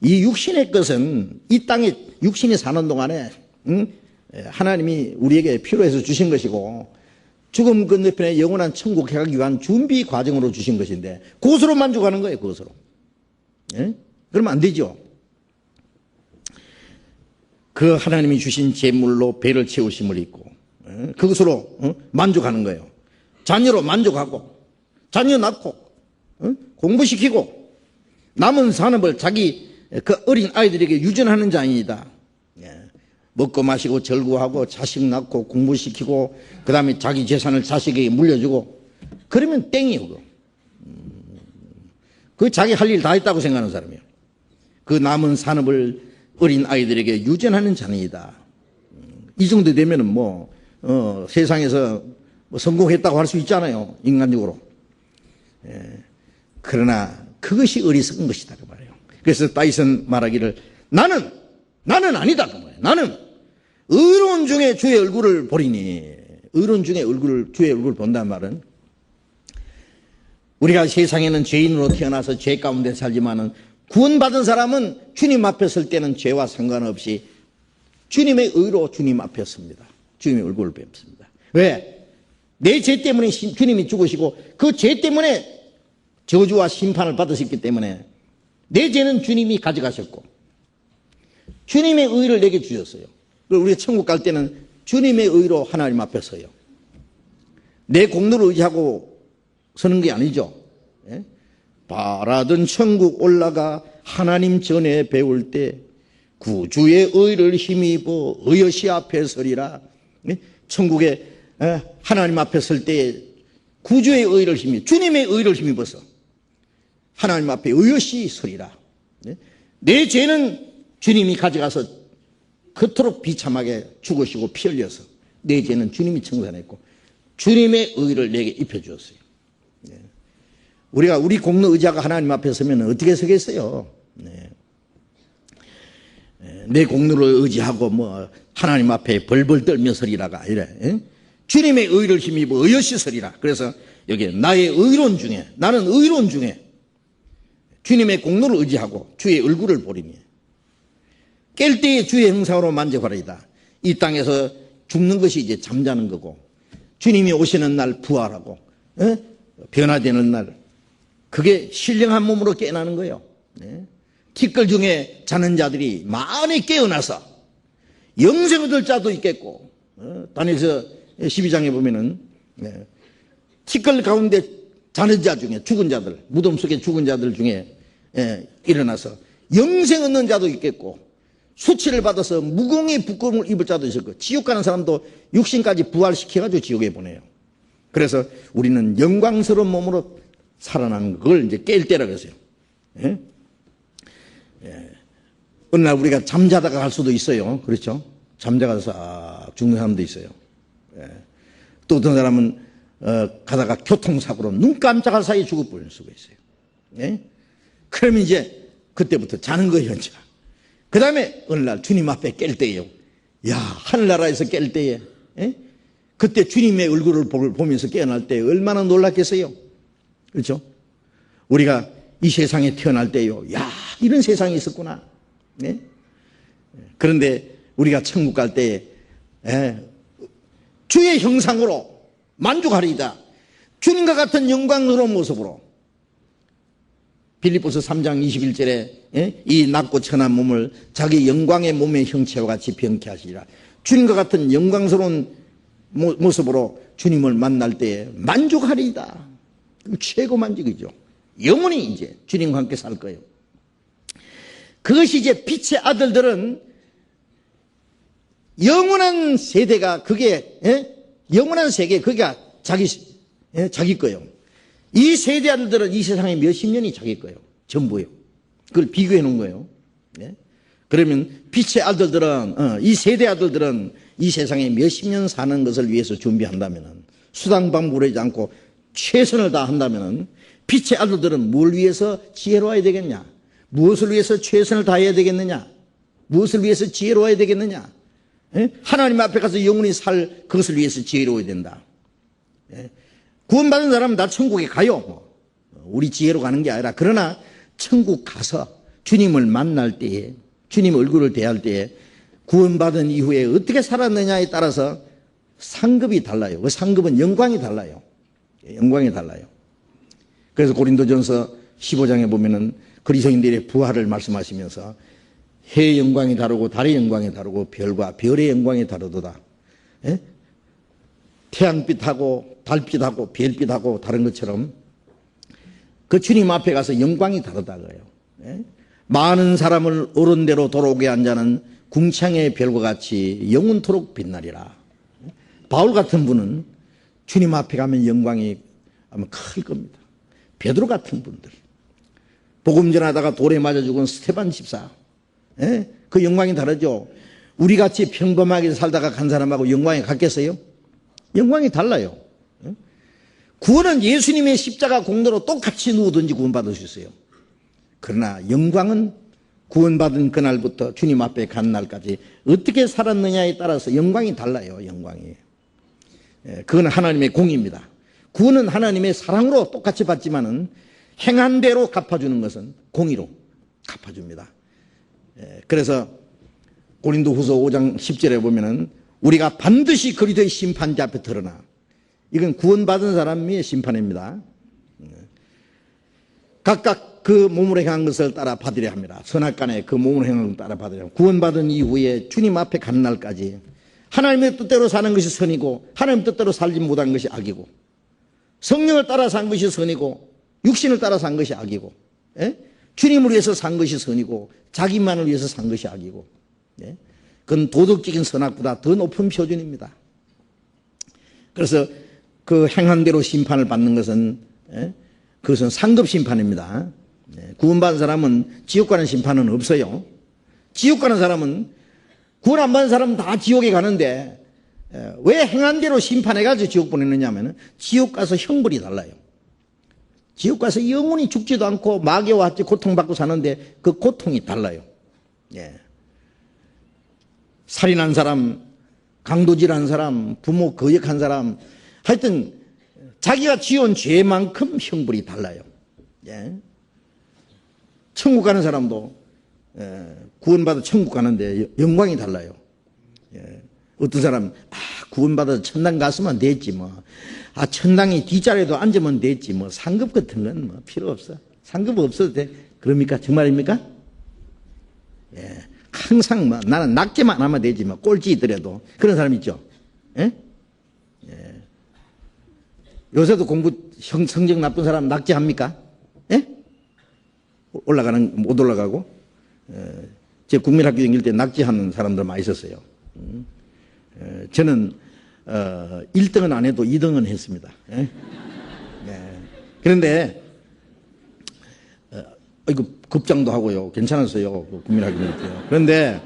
A: 이 육신의 것은 이 땅에 육신이 사는 동안에 하나님이 우리에게 필요해서 주신 것이고 죽음 건너편에 영원한 천국 가기 위한 준비 과정으로 주신 것인데 그것으로 만족하는 거예요. 그것으로. 그러면 안 되죠. 그 하나님이 주신 제물로 배를 채우심을 입고 그것으로 만족하는 거예요. 자녀로 만족하고 자녀 낳고 공부시키고 남은 산업을 자기 그 어린 아이들에게 유전하는 자입니다. 먹고 마시고 절구하고 자식 낳고 공부시키고 그 다음에 자기 재산을 자식에게 물려주고 그러면 땡이에요. 그 자기 할 일 다 했다고 생각하는 사람이에요. 그 남은 산업을 어린 아이들에게 유전하는 자녀이다. 이 정도 되면은 세상에서 성공했다고 할 수 있잖아요. 인간적으로. 그러나 그것이 어리석은 것이다 그 말이에요. 그래서 다윗은 말하기를 나는 아니다 그 말이에요. 나는 의로운 중에 주의 얼굴을 보리니 의로운 중에 주의 얼굴을 본다는 말은 우리가 세상에는 죄인으로 태어나서 죄 가운데 살지만은 구원받은 사람은 주님 앞에 설 때는 죄와 상관없이 주님의 의로 주님 앞에 섭니다. 주님의 얼굴을 뵙습니다. 왜? 내 죄 때문에 주님이 죽으시고 그 죄 때문에 저주와 심판을 받으셨기 때문에 내 죄는 주님이 가져가셨고 주님의 의를 내게 주셨어요. 그리고 우리가 천국 갈 때는 주님의 의로 하나님 앞에 서요. 내 공로를 의지하고 서는 게 아니죠. 바라던 천국 올라가 하나님 전에 배울 때 구주의 의를 힘입어 의여시 앞에 서리라. 천국에 하나님 앞에 설 때 구주의 의를 힘입어 주님의 의를 힘입어서 하나님 앞에 의여시 서리라. 내 죄는 주님이 가져가서 그토록 비참하게 죽으시고 피 흘려서 내 죄는 주님이 청산했고 주님의 의를 내게 입혀주었어요. 우리가 우리 공로 의지하고 하나님 앞에 서면 어떻게 서겠어요? 내 공로를 의지하고 하나님 앞에 벌벌 떨며 서리라가 아니라 주님의 의를 힘입어 의여시 서리라. 그래서 여기 나의 의로운 중에 나는 의로운 중에 주님의 공로를 의지하고 주의 얼굴을 보리니 깰 때에 주의 형상으로 만족하리이다. 이 땅에서 죽는 것이 이제 잠자는 거고 주님이 오시는 날 부활하고 변화되는 날 그게 신령한 몸으로 깨어나는 거예요. 티끌 중에 자는 자들이 많이 깨어나서 영생을 얻을 자도 있겠고 다니엘서 12장에 보면은 티끌 가운데 자는 자 중에 죽은 자들 무덤 속에 죽은 자들 중에 일어나서 영생 얻는 자도 있겠고 수치를 받아서 무공의 부끄러움을 입을 자도 있을 거고 지옥 가는 사람도 육신까지 부활시켜가지고 지옥에 보내요. 그래서 우리는 영광스러운 몸으로 살아나는 걸 이제 깰 때라고 했어요. 어느 날 우리가 잠자다가 갈 수도 있어요. 그렇죠? 잠자가서 죽는 사람도 있어요. 또 어떤 사람은 가다가 교통사고로 눈 깜짝할 사이에 죽어버릴 수가 있어요. 그러면 이제 그때부터 자는 거예요. 이제. 그 다음에 어느 날 주님 앞에 깰 때예요. 야, 하늘나라에서 깰 때에 그때 주님의 얼굴을 보면서 깨어날 때 얼마나 놀랐겠어요. 그렇죠? 우리가 이 세상에 태어날 때요, 야, 이런 세상이 있었구나. 네? 그런데 우리가 천국 갈 때, 주의 형상으로 만족하리이다. 주님과 같은 영광스러운 모습으로. 빌립보서 3장 21절에 이 낮고 천한 몸을 자기 영광의 몸의 형체와 같이 병케 하시리라. 주님과 같은 영광스러운 모습으로 주님을 만날 때에 만족하리이다. 최고 만족이죠. 영원히 이제 주님과 함께 살 거예요. 그것이 이제 빛의 아들들은 영원한 세대가 그게 영원한 세계 그게 자기 거예요. 이 세대 아들들은 이 세상에 몇십 년이 자기 거예요. 전부요. 그걸 비교해 놓은 거예요. 그러면 빛의 아들들은 이 세대 아들들은 이 세상에 몇십 년 사는 것을 위해서 준비한다면은 수당방불하지 않고 최선을 다한다면은 빛의 아들들은 뭘 위해서 지혜로워야 되겠냐? 무엇을 위해서 최선을 다해야 되겠느냐? 무엇을 위해서 지혜로워야 되겠느냐? 하나님 앞에 가서 영원히 살 그것을 위해서 지혜로워야 된다. 구원받은 사람은 다 천국에 가요. 우리 지혜로 가는 게 아니라 그러나 천국 가서 주님을 만날 때에 주님 얼굴을 대할 때에 구원받은 이후에 어떻게 살았느냐에 따라서 상급이 달라요. 그 상급은 영광이 달라요. 영광이 달라요. 그래서 고린도전서 15장에 보면은 그리스도인들의 부활을 말씀하시면서 해의 영광이 다르고 달의 영광이 다르고 별과 별의 영광이 다르도다. 태양빛하고 달빛하고 별빛하고 다른 것처럼 그 주님 앞에 가서 영광이 다르다 그래요. 많은 사람을 오른대로 돌아오게 한 자는 궁창의 별과 같이 영원토록 빛나리라. 바울 같은 분은 주님 앞에 가면 영광이 아마 클 겁니다. 베드로 같은 분들, 복음 전하다가 돌에 맞아 죽은 스테반 집사, 그 영광이 다르죠. 우리같이 평범하게 살다가 간 사람하고 영광이 같겠어요? 영광이 달라요. 구원은 예수님의 십자가 공로로 똑같이 누구든지 구원받을 수 있어요. 그러나 영광은 구원받은 그날부터 주님 앞에 간 날까지 어떻게 살았느냐에 따라서 영광이 달라요. 영광이. 그건 하나님의 공입니다. 구원은 하나님의 사랑으로 똑같이 받지만은 행한 대로 갚아주는 것은 공의로 갚아줍니다. 그래서 고린도후서 5장 10절에 보면은 우리가 반드시 그리스도의 심판대 앞에 드러나. 이건 구원받은 사람의 심판입니다. 각각 그 몸으로 행한 것을 따라 받으려 합니다. 선악간에 그 몸으로 행한 것을 따라 받으려 합니다. 구원받은 이후에 주님 앞에 가는 날까지 하나님의 뜻대로 사는 것이 선이고 하나님 뜻대로 살지 못한 것이 악이고 성령을 따라 산 것이 선이고 육신을 따라 산 것이 악이고 주님을 위해서 산 것이 선이고 자기만을 위해서 산 것이 악이고 그건 도덕적인 선악보다 더 높은 표준입니다. 그래서 그 행한 대로 심판을 받는 것은 그것은 상급 심판입니다. 구원받은 사람은 지옥 가는 심판은 없어요. 지옥 가는 사람은 구원 안 받은 사람은 다 지옥에 가는데 왜 행한 대로 심판해가지고 지옥 보내느냐 하면 지옥 가서 형벌이 달라요. 지옥 가서 영원히 죽지도 않고 마귀와 같이 고통받고 사는데 그 고통이 달라요. 살인한 사람, 강도질한 사람, 부모 거역한 사람, 하여튼 자기가 지은 죄만큼 형벌이 달라요. 천국 가는 사람도 구원받아 천국 가는데 영광이 달라요. 어떤 사람 구원받아서 천당 갔으면 됐지 뭐. 천당이 뒷자리에도 앉으면 됐지 뭐. 상급 같은 건 뭐 필요 없어. 상급 없어도 돼. 그럽니까? 정말입니까? 항상 뭐 나는 낙제만 하면 되지 뭐. 꼴찌 있더라도 그런 사람 있죠. 요새도 성적 나쁜 사람 낙제합니까? 못 올라가고. 제 국민학교 다닐 때 낙제하는 사람들 많이 있었어요. 저는 1등은 안 해도 2등은 했습니다. 그런데 이거 급장도 하고요. 괜찮았어요. 국민학교 다닐 때. 그런데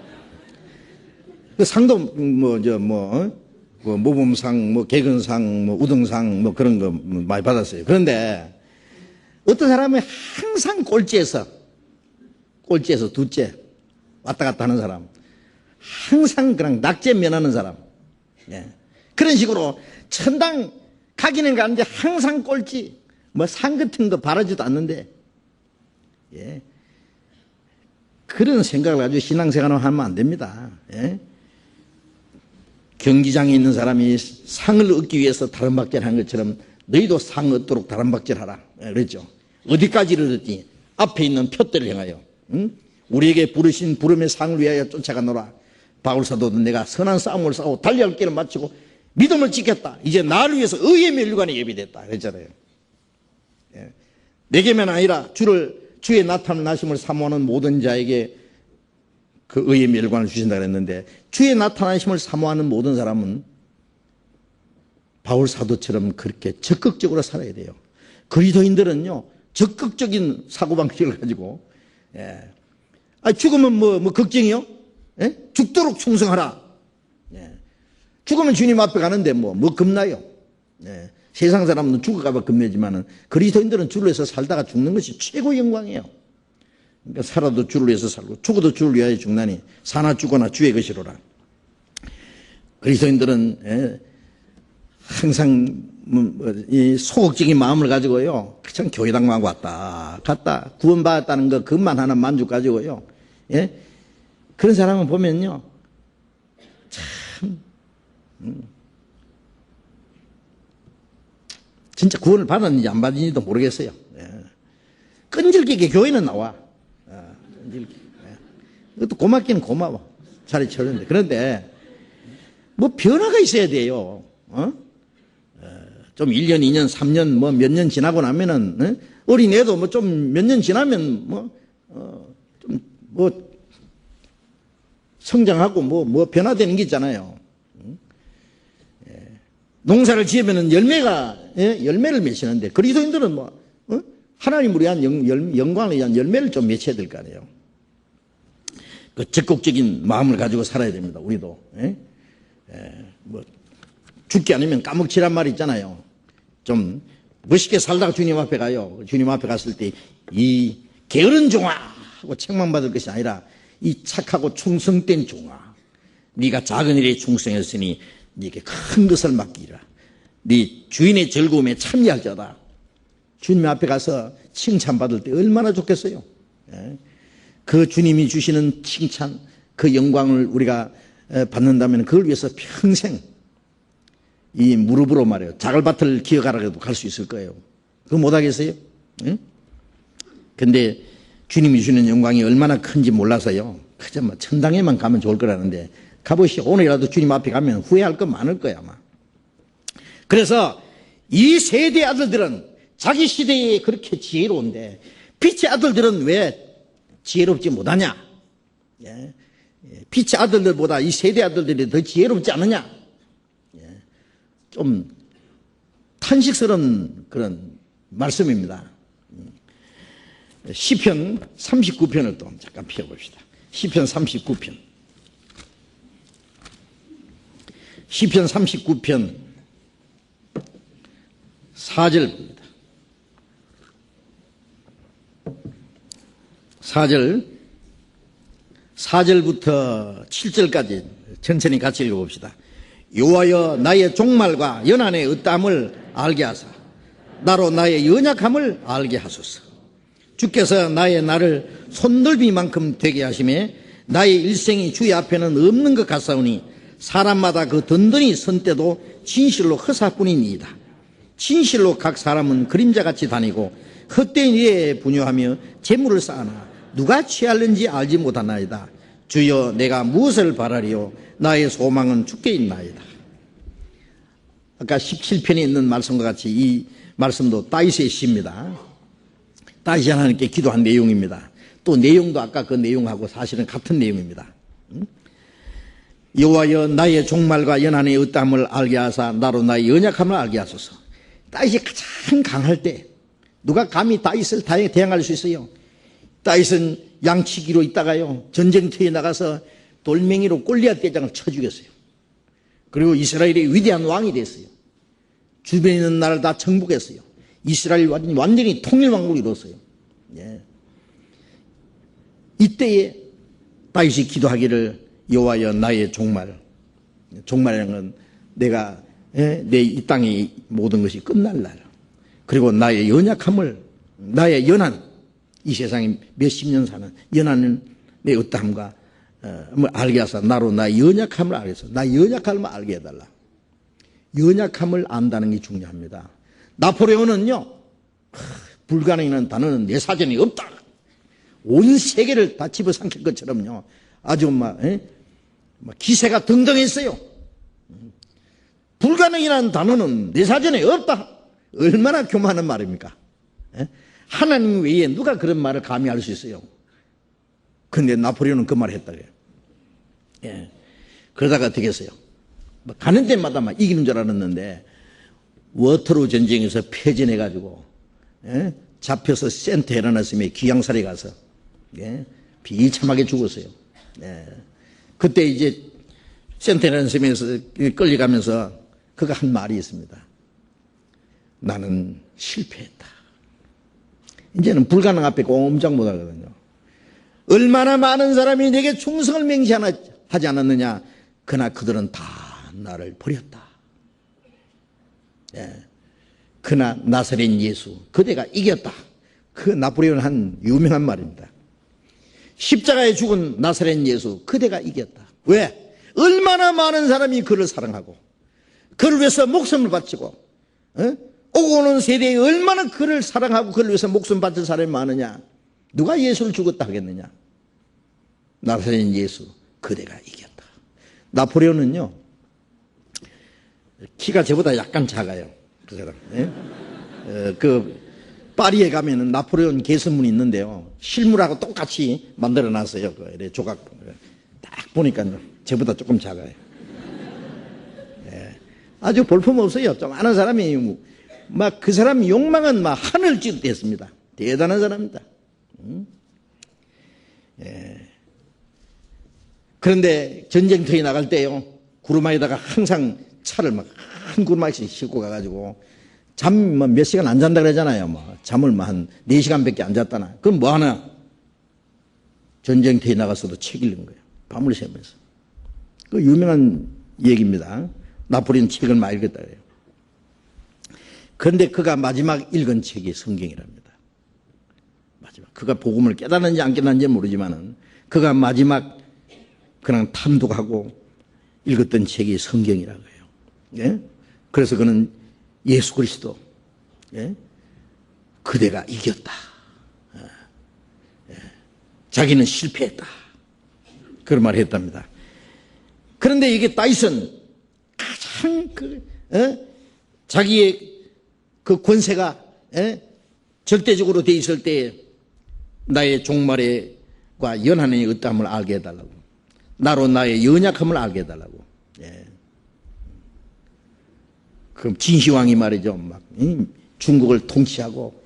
A: 그 상도 모범상, 개근상, 우등상 그런 거 많이 받았어요. 그런데 어떤 사람이 항상 꼴찌에서 둘째 왔다 갔다 하는 사람, 항상 그냥 낙제 면하는 사람, 그런 식으로 천당 가기는 가는데 항상 꼴찌, 뭐 상 같은 거 바라지도 않는데, 예. 그런 생각을 가지고 신앙생활을 하면 안 됩니다. 예. 경기장에 있는 사람이 상을 얻기 위해서 다른박질한 것처럼 너희도 상 얻도록 다른박질하라. 예, 그랬죠. 어디까지를 얻지? 앞에 있는 표대를 향하여, 응? 우리에게 부르신 부름의 상을 위하여 쫓아가노라. 바울사도도 내가 선한 싸움을 싸우고 달려갈 길을 마치고 믿음을 지켰다. 이제 나를 위해서 의의 면류관이 예비됐다. 그랬잖아요. 예. 내게만 아니라 주의 나타나심을 사모하는 모든 자에게 그 의의 멸관을 주신다 그랬는데, 주의 나타나심을 사모하는 모든 사람은 바울 사도처럼 그렇게 적극적으로 살아야 돼요. 그리스도인들은요, 적극적인 사고방식을 가지고, 예. 죽으면 뭐 걱정이요? 예? 죽도록 충성하라. 예. 죽으면 주님 앞에 가는데 뭐 겁나요? 예. 세상 사람은 죽어가봐 겁내지만은 그리스도인들은 주를 위해서 살다가 죽는 것이 최고의 영광이에요. 그러니까 살아도 주를 위해서 살고 죽어도 주를 위하여 죽나니 사나 죽거나 주의 것이로라. 그리스도인들은, 예, 항상 이 소극적인 마음을 가지고요, 그냥 교회당만 갔다 구원받았다는 거 그것만 하나 만족 가지고요, 예? 그런 사람을 보면요, 참 진짜 구원을 받았는지 안 받았는지도 모르겠어요. 예. 끈질기게 교회는 나와. 끈질기게. 예. 그것도 고맙기는 고마워. 차라리 쳐는데. 그런데 뭐 변화가 있어야 돼요. 좀 1년, 2년, 3년, 뭐 몇 년 지나고 나면은, 어린애도 뭐 좀 몇 년 지나면 좀 성장하고 뭐 변화되는 게 있잖아요. 농사를 지으면은 열매를 맺히는데, 그리스도인들은 하나님을 위한 영광을 위한 열매를 좀 맺혀야 될 거 아니에요. 그 적극적인 마음을 가지고 살아야 됩니다, 우리도. 죽기 아니면 까먹치란 말이 있잖아요. 좀 멋있게 살다가 주님 앞에 가요. 주님 앞에 갔을 때 이 게으른 종아 하고 책망받을 것이 아니라 이 착하고 충성된 종아, 네가 작은 일에 충성했으니 네게 큰 것을 맡기라. 네 주인의 즐거움에 참여할 자다. 주님 앞에 가서 칭찬받을 때 얼마나 좋겠어요. 그 주님이 주시는 칭찬, 그 영광을 우리가 받는다면 그걸 위해서 평생 이 무릎으로 말이에요, 자갈밭을 기어가라 해도 갈 수 있을 거예요. 그거 못하겠어요? 근데 주님이 주시는 영광이 얼마나 큰지 몰라서요, 그저 뭐 천당에만 가면 좋을 거라는데, 가보시오. 오늘이라도 주님 앞에 가면 후회할 거 많을 거야 아마. 그래서 이 세대 아들들은 자기 시대에 그렇게 지혜로운데 빛의 아들들은 왜 지혜롭지 못하냐? 예. 빛의 아들들보다 이 세대 아들들이 더 지혜롭지 않느냐? 예. 좀 탄식스러운 그런 말씀입니다. 시편 39편을 또 잠깐 펴봅시다. 시편 39편. 시편 39편 4절입니다. 4절부터 7절까지 천천히 같이 읽어봅시다. 여호와여 나의 종말과 연한의 ը땀을 알게 하사 나로 나의 연약함을 알게 하소서. 주께서 나의 날을 손넓이만큼 되게 하시매 나의 일생이 주의 앞에는 없는 것 같사오니 사람마다 그 든든히 선 때도 진실로 허사뿐이니이다. 진실로 각 사람은 그림자같이 다니고 헛된 일에 분유하며 재물을 쌓아나 누가 취할는지 알지 못하나이다. 주여 내가 무엇을 바라리요? 나의 소망은 주께 있나이다. 아까 17편에 있는 말씀과 같이 이 말씀도 다윗의 시입니다. 다윗이 하나님께 기도한 내용입니다. 또 내용도 아까 그 내용하고 사실은 같은 내용입니다. 여호와여 나의 종말과 연한의 ը땀을 알게 하사 나로 나의 연약함을 알게 하소서. 다윗이 가장 강할 때 누가 감히 다윗을 대항할 수 있어요? 다윗은 양치기로 있다가요, 전쟁터에 나가서 돌멩이로 골리앗 대장을 쳐 죽였어요. 그리고 이스라엘의 위대한 왕이 됐어요. 주변에 있는 나라를 다 정복했어요. 이스라엘 완전히 통일왕국을 이뤘어요. 예. 이때에 다윗이 기도하기를 여호와여 나의 종말이라는 건 내가 내 이 땅의 모든 것이 끝날 날, 그리고 나의 연약함을, 나의 연한, 이 세상에 몇십 년 사는 연한은 내 어떠함과 알게 하사 나로 나의 연약함을 알게 해서 나의 연약함을 알게 해달라. 연약함을 안다는 게 중요합니다. 나폴레옹은요, 불가능이라는 단어는 내 사전에 없다. 온 세계를 다 집어삼킬 것처럼요, 아주 기세가 등등했어요. 불가능이라는 단어는 내 사전에 없다. 얼마나 교만한 말입니까? 하나님 외에 누가 그런 말을 감히 할 수 있어요? 근데 나폴레옹은 그 말을 했다. 예. 그러다가 되겠어요. 가는 데마다 막 이기는 줄 알았는데, 워터루 전쟁에서 패전해가지고, 예? 잡혀서 센트 헤라나스에 귀양살에 가서, 예? 비참하게 죽었어요. 예. 그때 이제 센트 헤라나스에서 끌려가면서 그가 한 말이 있습니다. 나는 실패했다. 이제는 불가능 앞에 꼼짝 못하거든요. 얼마나 많은 사람이 내게 충성을 맹세하지 않았느냐. 그러나 그들은 다 나를 버렸다. 예. 그러나 나사렛 예수, 그대가 이겼다. 그 나폴레옹은 한 유명한 말입니다. 십자가에 죽은 나사렛 예수, 그대가 이겼다. 왜? 얼마나 많은 사람이 그를 사랑하고 그를 위해서 목숨을 바치고, 오고 오는 세대에 얼마나 그를 사랑하고 그를 위해서 목숨 바친 사람이 많으냐. 누가 예수를 죽었다 하겠느냐. 나사렛 예수, 그대가 이겼다. 나폴레옹은요, 키가 저보다 약간 작아요. 그 사람. 그 파리에 가면은 나폴레옹 개선문이 있는데요, 실물하고 똑같이 만들어 놨어요. 그 조각 딱 보니까요, 저보다 조금 작아요. 아주 볼품없어요. 좀 아는 사람이 막 그 사람 욕망은 막 하늘 찌듯했습니다. 대단한 사람입니다. 그런데 전쟁터에 나갈 때요, 구루마에다가 항상 차를 막 한 구루마씩 싣고 가가지고 잠 몇 시간 안 잔다 그러잖아요. 잠을 한 4시간밖에 안 잤다나. 그럼 뭐 하나? 전쟁터에 나가서도 책 읽는 거예요. 밤을 새면서. 그 유명한 얘기입니다. 나폴레옹 책을 많이 읽었다 그래요. 그런데 그가 마지막 읽은 책이 성경이랍니다. 마지막. 그가 복음을 깨달았는지 안 깨달았는지 모르지만은 그가 마지막 그냥 탐독하고 읽었던 책이 성경이라고 해요. 예? 그래서 그는 예수 그리스도, 예? 그대가 이겼다. 예. 자기는 실패했다. 그런 말을 했답니다. 그런데 이게 다이슨, 가장 자기의 그 권세가 절대적으로 돼 있을 때 나의 종말과 연한의 어떠함을 알게 해달라고, 나로 나의 연약함을 알게 해달라고. 예. 그럼 진시황이 말이죠, 막 중국을 통치하고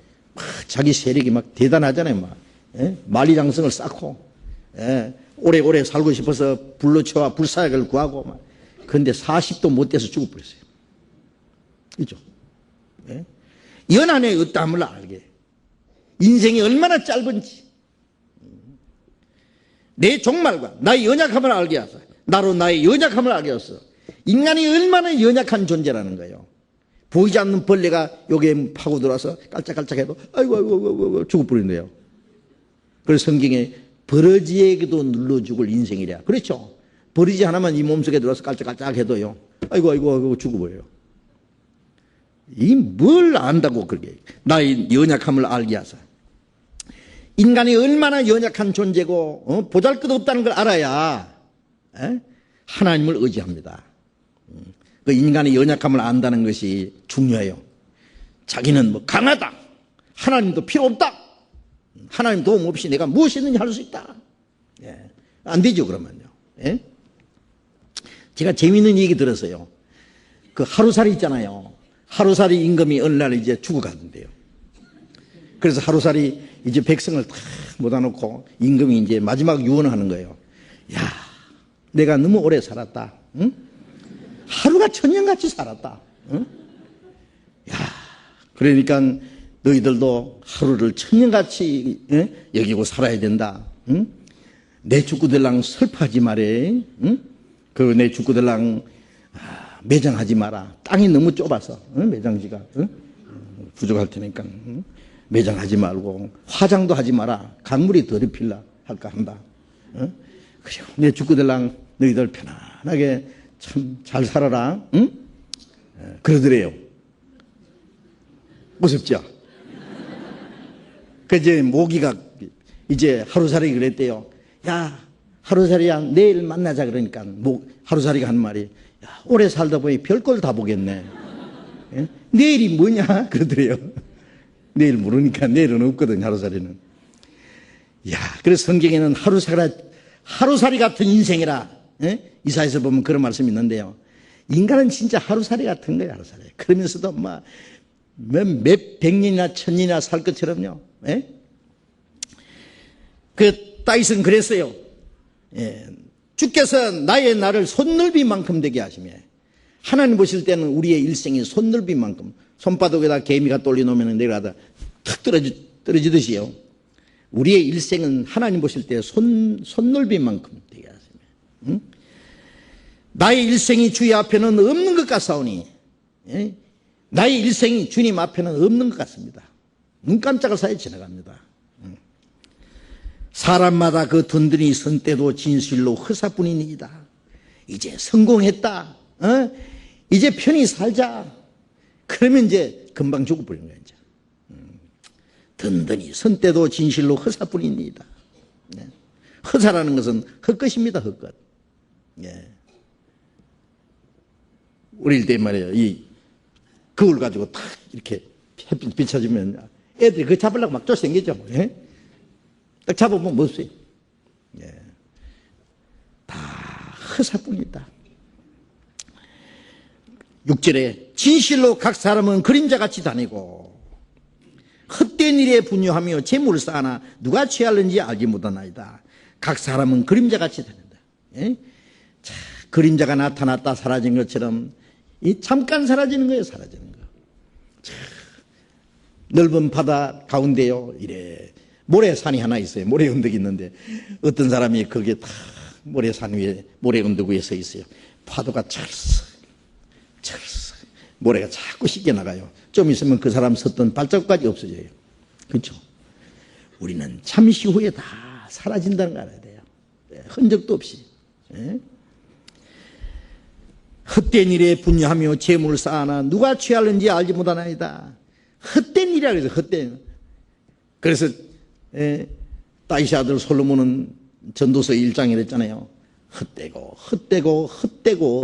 A: 자기 세력이 막 대단하잖아요. 막 만리장성을 쌓고 오래오래 살고 싶어서 불로초와 불사약을 구하고 막. 그런데 40도 못 돼서 죽어버렸어요. 그죠? 연한의 어떠함을 알게, 인생이 얼마나 짧은지, 내 종말과 나의 연약함을 알게 하소. 나로 나의 연약함을 알게 하소. 인간이 얼마나 연약한 존재라는 거예요. 보이지 않는 벌레가 여기에 파고 들어와서 깔짝깔짝해도 아이고 죽어버린대요. 그래서 성경에 버러지에게도 눌러 죽을 인생이랴. 그렇죠? 버러지 하나만 이 몸속에 들어와서 깔짝깔짝해도요, 아이고 죽어버려요. 이 뭘 안다고 그렇게 나의 연약함을 알게 하사. 인간이 얼마나 연약한 존재고 보잘것없다는 걸 알아야 하나님을 의지합니다. 그 인간의 연약함을 안다는 것이 중요해요. 자기는 강하다, 하나님도 필요 없다, 하나님 도움 없이 내가 무엇이든지 할 수 있다. 안 되죠. 그러면요. 제가 재미있는 얘기 들었어요. 그 하루살이 있잖아요. 하루살이 임금이 어느 날 이제 죽어가던데요. 그래서 하루살이 이제 백성을 다 모아놓고 임금이 이제 마지막 유언을 하는 거예요. 야, 내가 너무 오래 살았다. 응? 하루가 천년같이 살았다. 응? 야, 그러니까 너희들도 하루를 천년같이 여기고 살아야 된다. 응? 내 죽고들랑 슬퍼하지 말해. 응? 그 내 죽고들랑 매장하지 마라. 땅이 너무 좁아서 매장지가. 응? 부족할 테니까 매장하지 말고 화장도 하지 마라. 강물이 더럽힐라 할까 한다. 그리고 내 죽고들랑 너희들 편안하게 참 잘 살아라. 응? 그러더래요. 무섭죠? 그 이제 모기가 이제 하루살이 그랬대요. 야, 하루살이야, 내일 만나자. 그러니까 하루살이가 한 말이, 야, 오래 살다 보니 별걸 다 보겠네. 예? 내일이 뭐냐? 그러더래요. 내일 모르니까 내일은 없거든, 하루살이는. 야, 그래서 성경에는 하루살이 같은 인생이라. 예? 이사야서 보면 그런 말씀이 있는데요. 인간은 진짜 하루살이 같은 거예요, 하루살이. 그러면서도 몇 백년이나 천년이나 살 것처럼요. 예? 그 다윗은 그랬어요. 예. 주께서 나의 날을 손넓이만큼 되게 하시며, 하나님 보실 때는 우리의 일생이 손넓이만큼, 손바닥에다 개미가 돌려놓으면 내려가다 탁 떨어지듯이요. 우리의 일생은 하나님 보실 때 손넓이만큼 되게 하시며, 응? 나의 일생이 주의 앞에는 없는 것 같사오니, 예? 나의 일생이 주님 앞에는 없는 것 같습니다. 눈 깜짝할 사이에 지나갑니다. 사람마다 그 든든히 선 때도 진실로 허사뿐이니이다. 이제 성공했다. 이제 편히 살자. 그러면 이제 금방 죽어버리는 거야. 이제. 든든히 선 때도 진실로 허사뿐이니이다. 네. 허사라는 것은 헛것입니다. 헛것. 예. 어릴 때 말이에요. 이 그걸 가지고 탁 이렇게 햇빛 비춰주면 애들이 그거 잡으려고 막 쫓아다니죠. 예? 딱 잡으면 못 써요. 예. 다 허사뿐이다. 6절에 진실로 각 사람은 그림자같이 다니고 헛된 일에 분유하며 재물을 쌓아나 누가 취할는지 알지 못하나이다. 각 사람은 그림자같이 다닌다. 예? 자, 그림자가 나타났다 사라진 것처럼 이 잠깐 사라지는 거예요. 사라지는 거. 자, 넓은 바다 가운데요. 이래 모래산이 하나 있어요. 모래 언덕이 있는데 어떤 사람이 거기에 딱 모래산 위에 모래 언덕 위에 서 있어요. 파도가 철썩 모래가 자꾸 씻겨 나가요. 좀 있으면 그 사람 섰던 발자국까지 없어져요. 그렇죠? 우리는 잠시 후에 다 사라진다는 걸 알아야 돼요. 흔적도 없이. 예? 헛된 일에 분유하며 재물을 쌓아나 누가 취할는지 알지 못하나이다. 헛된 일이라 그래서 헛된. 그래서 다윗의 아들 솔로몬은 전도서 1장에 그랬잖아요. 헛되고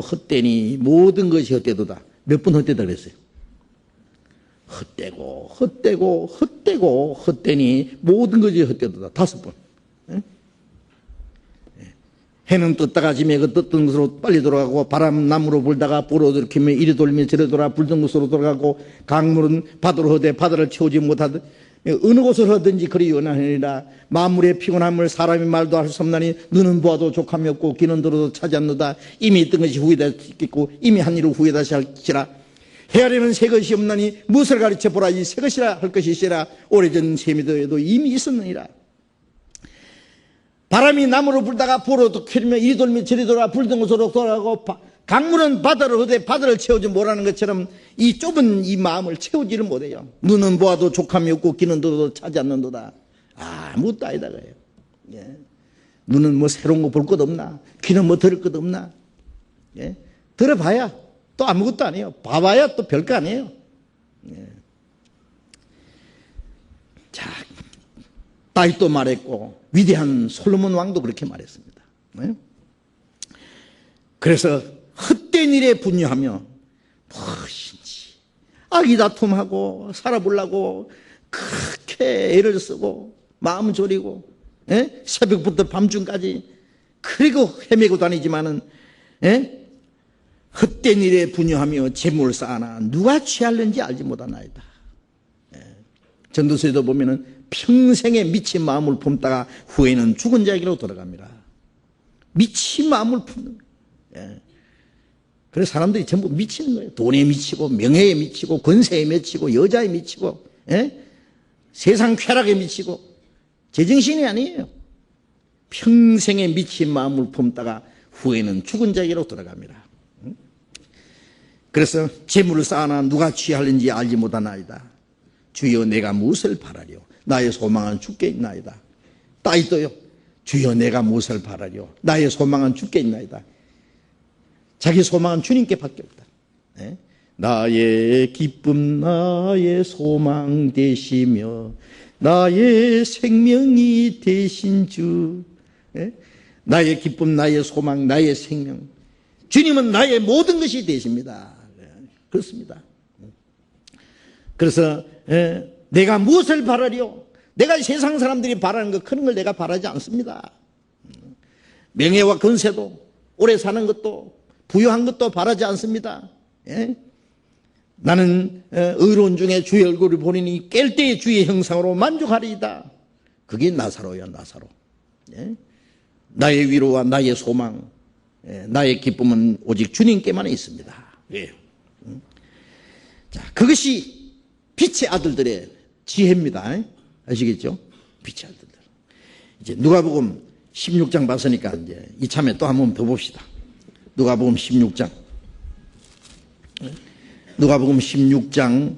A: 헛되니 모든 것이 헛되도다. 몇 번 헛되다 그랬어요. 헛되고 헛되니 모든 것이 헛되도다. 5번. 해는 떴다가 지며 그 떴던 곳으로 빨리 돌아가고 바람 남으로 불다가 불어 들키며 이리 돌며 저리 돌아 불던 곳으로 돌아가고 강물은 바다로 허되 바다를 채우지 못하듯 어느 곳을 하든지 그리 원하느니라. 만물의 피곤함을 사람이 말도 할 수 없나니 눈은 보아도 족함이 없고 귀는 들어도 차지 않는다. 이미 있던 것이 후회되겠고 이미 한 일을 후회다시 할지라. 헤아리는 새 것이 없나니 무엇을 가르쳐 보라. 이 새 것이라 할 것이 있으라. 오래전 셈이더라도 이미 있었느니라. 바람이 남으로 불다가 불어도 켜리며 이리 돌며 저리 돌아 불던 곳으로 돌아가고 강물은 바다를 허되 바다를 채우지 못하는 것처럼 이 좁은 이 마음을 채우지를 못해요. 눈은 보아도 족함이 없고 귀는 들어도 차지 않는도다. 아무것도 아니다 그래요. 예. 눈은 뭐 새로운 거 볼 것 없나? 귀는 뭐 들을 것 없나? 예. 들어봐야 또 아무것도 아니에요. 봐봐야 또 별거 아니에요. 예. 자, 다윗도 말했고 위대한 솔로몬 왕도 그렇게 말했습니다. 네? 그래서 헛된 일에 분유하며 무엇인지 아기다툼하고 살아보려고 그렇게 애를 쓰고 마음 졸이고 새벽부터 밤중까지 그리고 헤매고 다니지만은 헛된 일에 분유하며 재물을 쌓아나 누가 취할는지 알지 못하나이다. 전도서에도 보면은 평생에 미친 마음을 품다가 후에는 죽은 자에게로 돌아갑니다. 미친 마음을 품는 거예요. 그래서 사람들이 전부 미치는 거예요. 돈에 미치고 명예에 미치고 권세에 미치고 여자에 미치고 세상 쾌락에 미치고 제정신이 아니에요. 평생에 미친 마음을 품다가 후에는 죽은 자에게로 돌아갑니다. 그래서 재물을 쌓아나 누가 취할는지 알지 못하나이다. 주여 내가 무엇을 바라려? 나의 소망은 주께 있나이다. 다윗도요. 주여 내가 무엇을 바라려? 나의 소망은 주께 있나이다. 자기 소망은 주님께 밖에 없다. 네? 나의 기쁨 나의 소망 되시며 나의 생명이 되신 주. 네? 나의 기쁨 나의 소망 나의 생명. 주님은 나의 모든 것이 되십니다. 그렇습니다. 그래서 내가 무엇을 바라려? 내가 세상 사람들이 바라는 것 그런 걸 내가 바라지 않습니다. 명예와 권세도 오래 사는 것도 부유한 것도 바라지 않습니다. 예? 나는 의로운 중에 주의 얼굴을 보리니 깰 때의 주의 형상으로 만족하리이다. 그게 나사로야 나사로. 예? 나의 위로와 나의 소망 나의 기쁨은 오직 주님께만 있습니다. 예. 자, 그것이 빛의 아들들의 지혜입니다. 아시겠죠? 빛의 아들들. 이제 누가복음 16장 봤으니까 이제 이참에 또 한 번 더 봅시다. 누가복음 16장. 누가복음 16장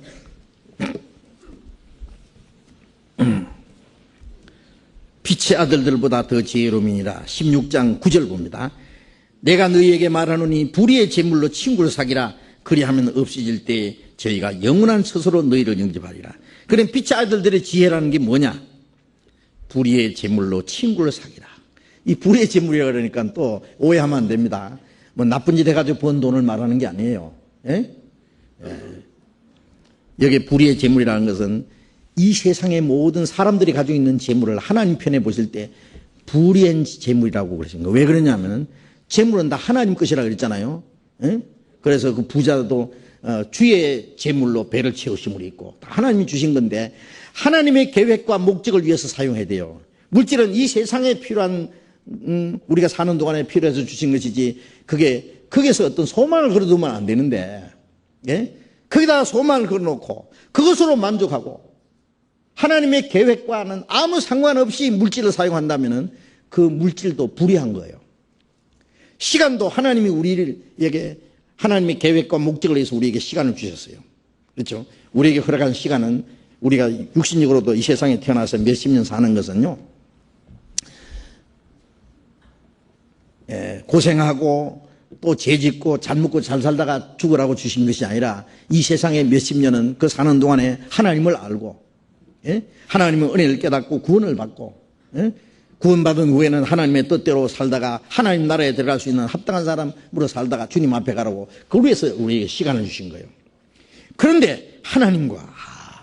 A: 빛의 아들들보다 더 지혜로움이니라. 16장 9절 봅니다. 내가 너희에게 말하노니 불의의 제물로 친구를 사귀라. 그리하면 없어질 때 저희가 영원한 처소로 너희를 영접하리라. 그럼 빛의 아들들의 지혜라는 게 뭐냐? 불의의 제물로 친구를 사귀라. 이 불의의 제물이라 그러니까 또 오해하면 안 됩니다. 뭐 나쁜 짓 해가지고 번 돈을 말하는 게 아니에요. 예? 예. 여기 불의의 제물이라는 것은 이 세상의 모든 사람들이 가지고 있는 제물을 하나님 편에 보실 때 불의한 제물이라고 그러신 거예요. 왜 그러냐면 제물은 다 하나님 것이라 그랬잖아요. 예? 그래서 그 부자도 주의 제물로 배를 채우심으로 있고 다 하나님이 주신 건데 하나님의 계획과 목적을 위해서 사용해야 돼요. 물질은 이 세상에 필요한 우리가 사는 동안에 필요해서 주신 것이지 거기에서 어떤 소망을 걸어두면 안 되는데 예? 거기다가 소망을 걸어놓고 그것으로 만족하고 하나님의 계획과는 아무 상관없이 물질을 사용한다면 그 물질도 불의한 거예요. 시간도 하나님이 우리에게 하나님의 계획과 목적을 위해서 우리에게 시간을 주셨어요. 그렇죠? 우리에게 허락한 시간은 우리가 육신적으로도 이 세상에 태어나서 몇십 년 사는 것은요, 고생하고 또 죄짓고 잘 먹고 잘 살다가 죽으라고 주신 것이 아니라 이 세상에 몇십 년은 그 사는 동안에 하나님을 알고 하나님의 은혜를 깨닫고 구원을 받고 구원받은 후에는 하나님의 뜻대로 살다가 하나님 나라에 들어갈 수 있는 합당한 사람으로 살다가 주님 앞에 가라고 그걸 위해서 우리에게 시간을 주신 거예요. 그런데 하나님과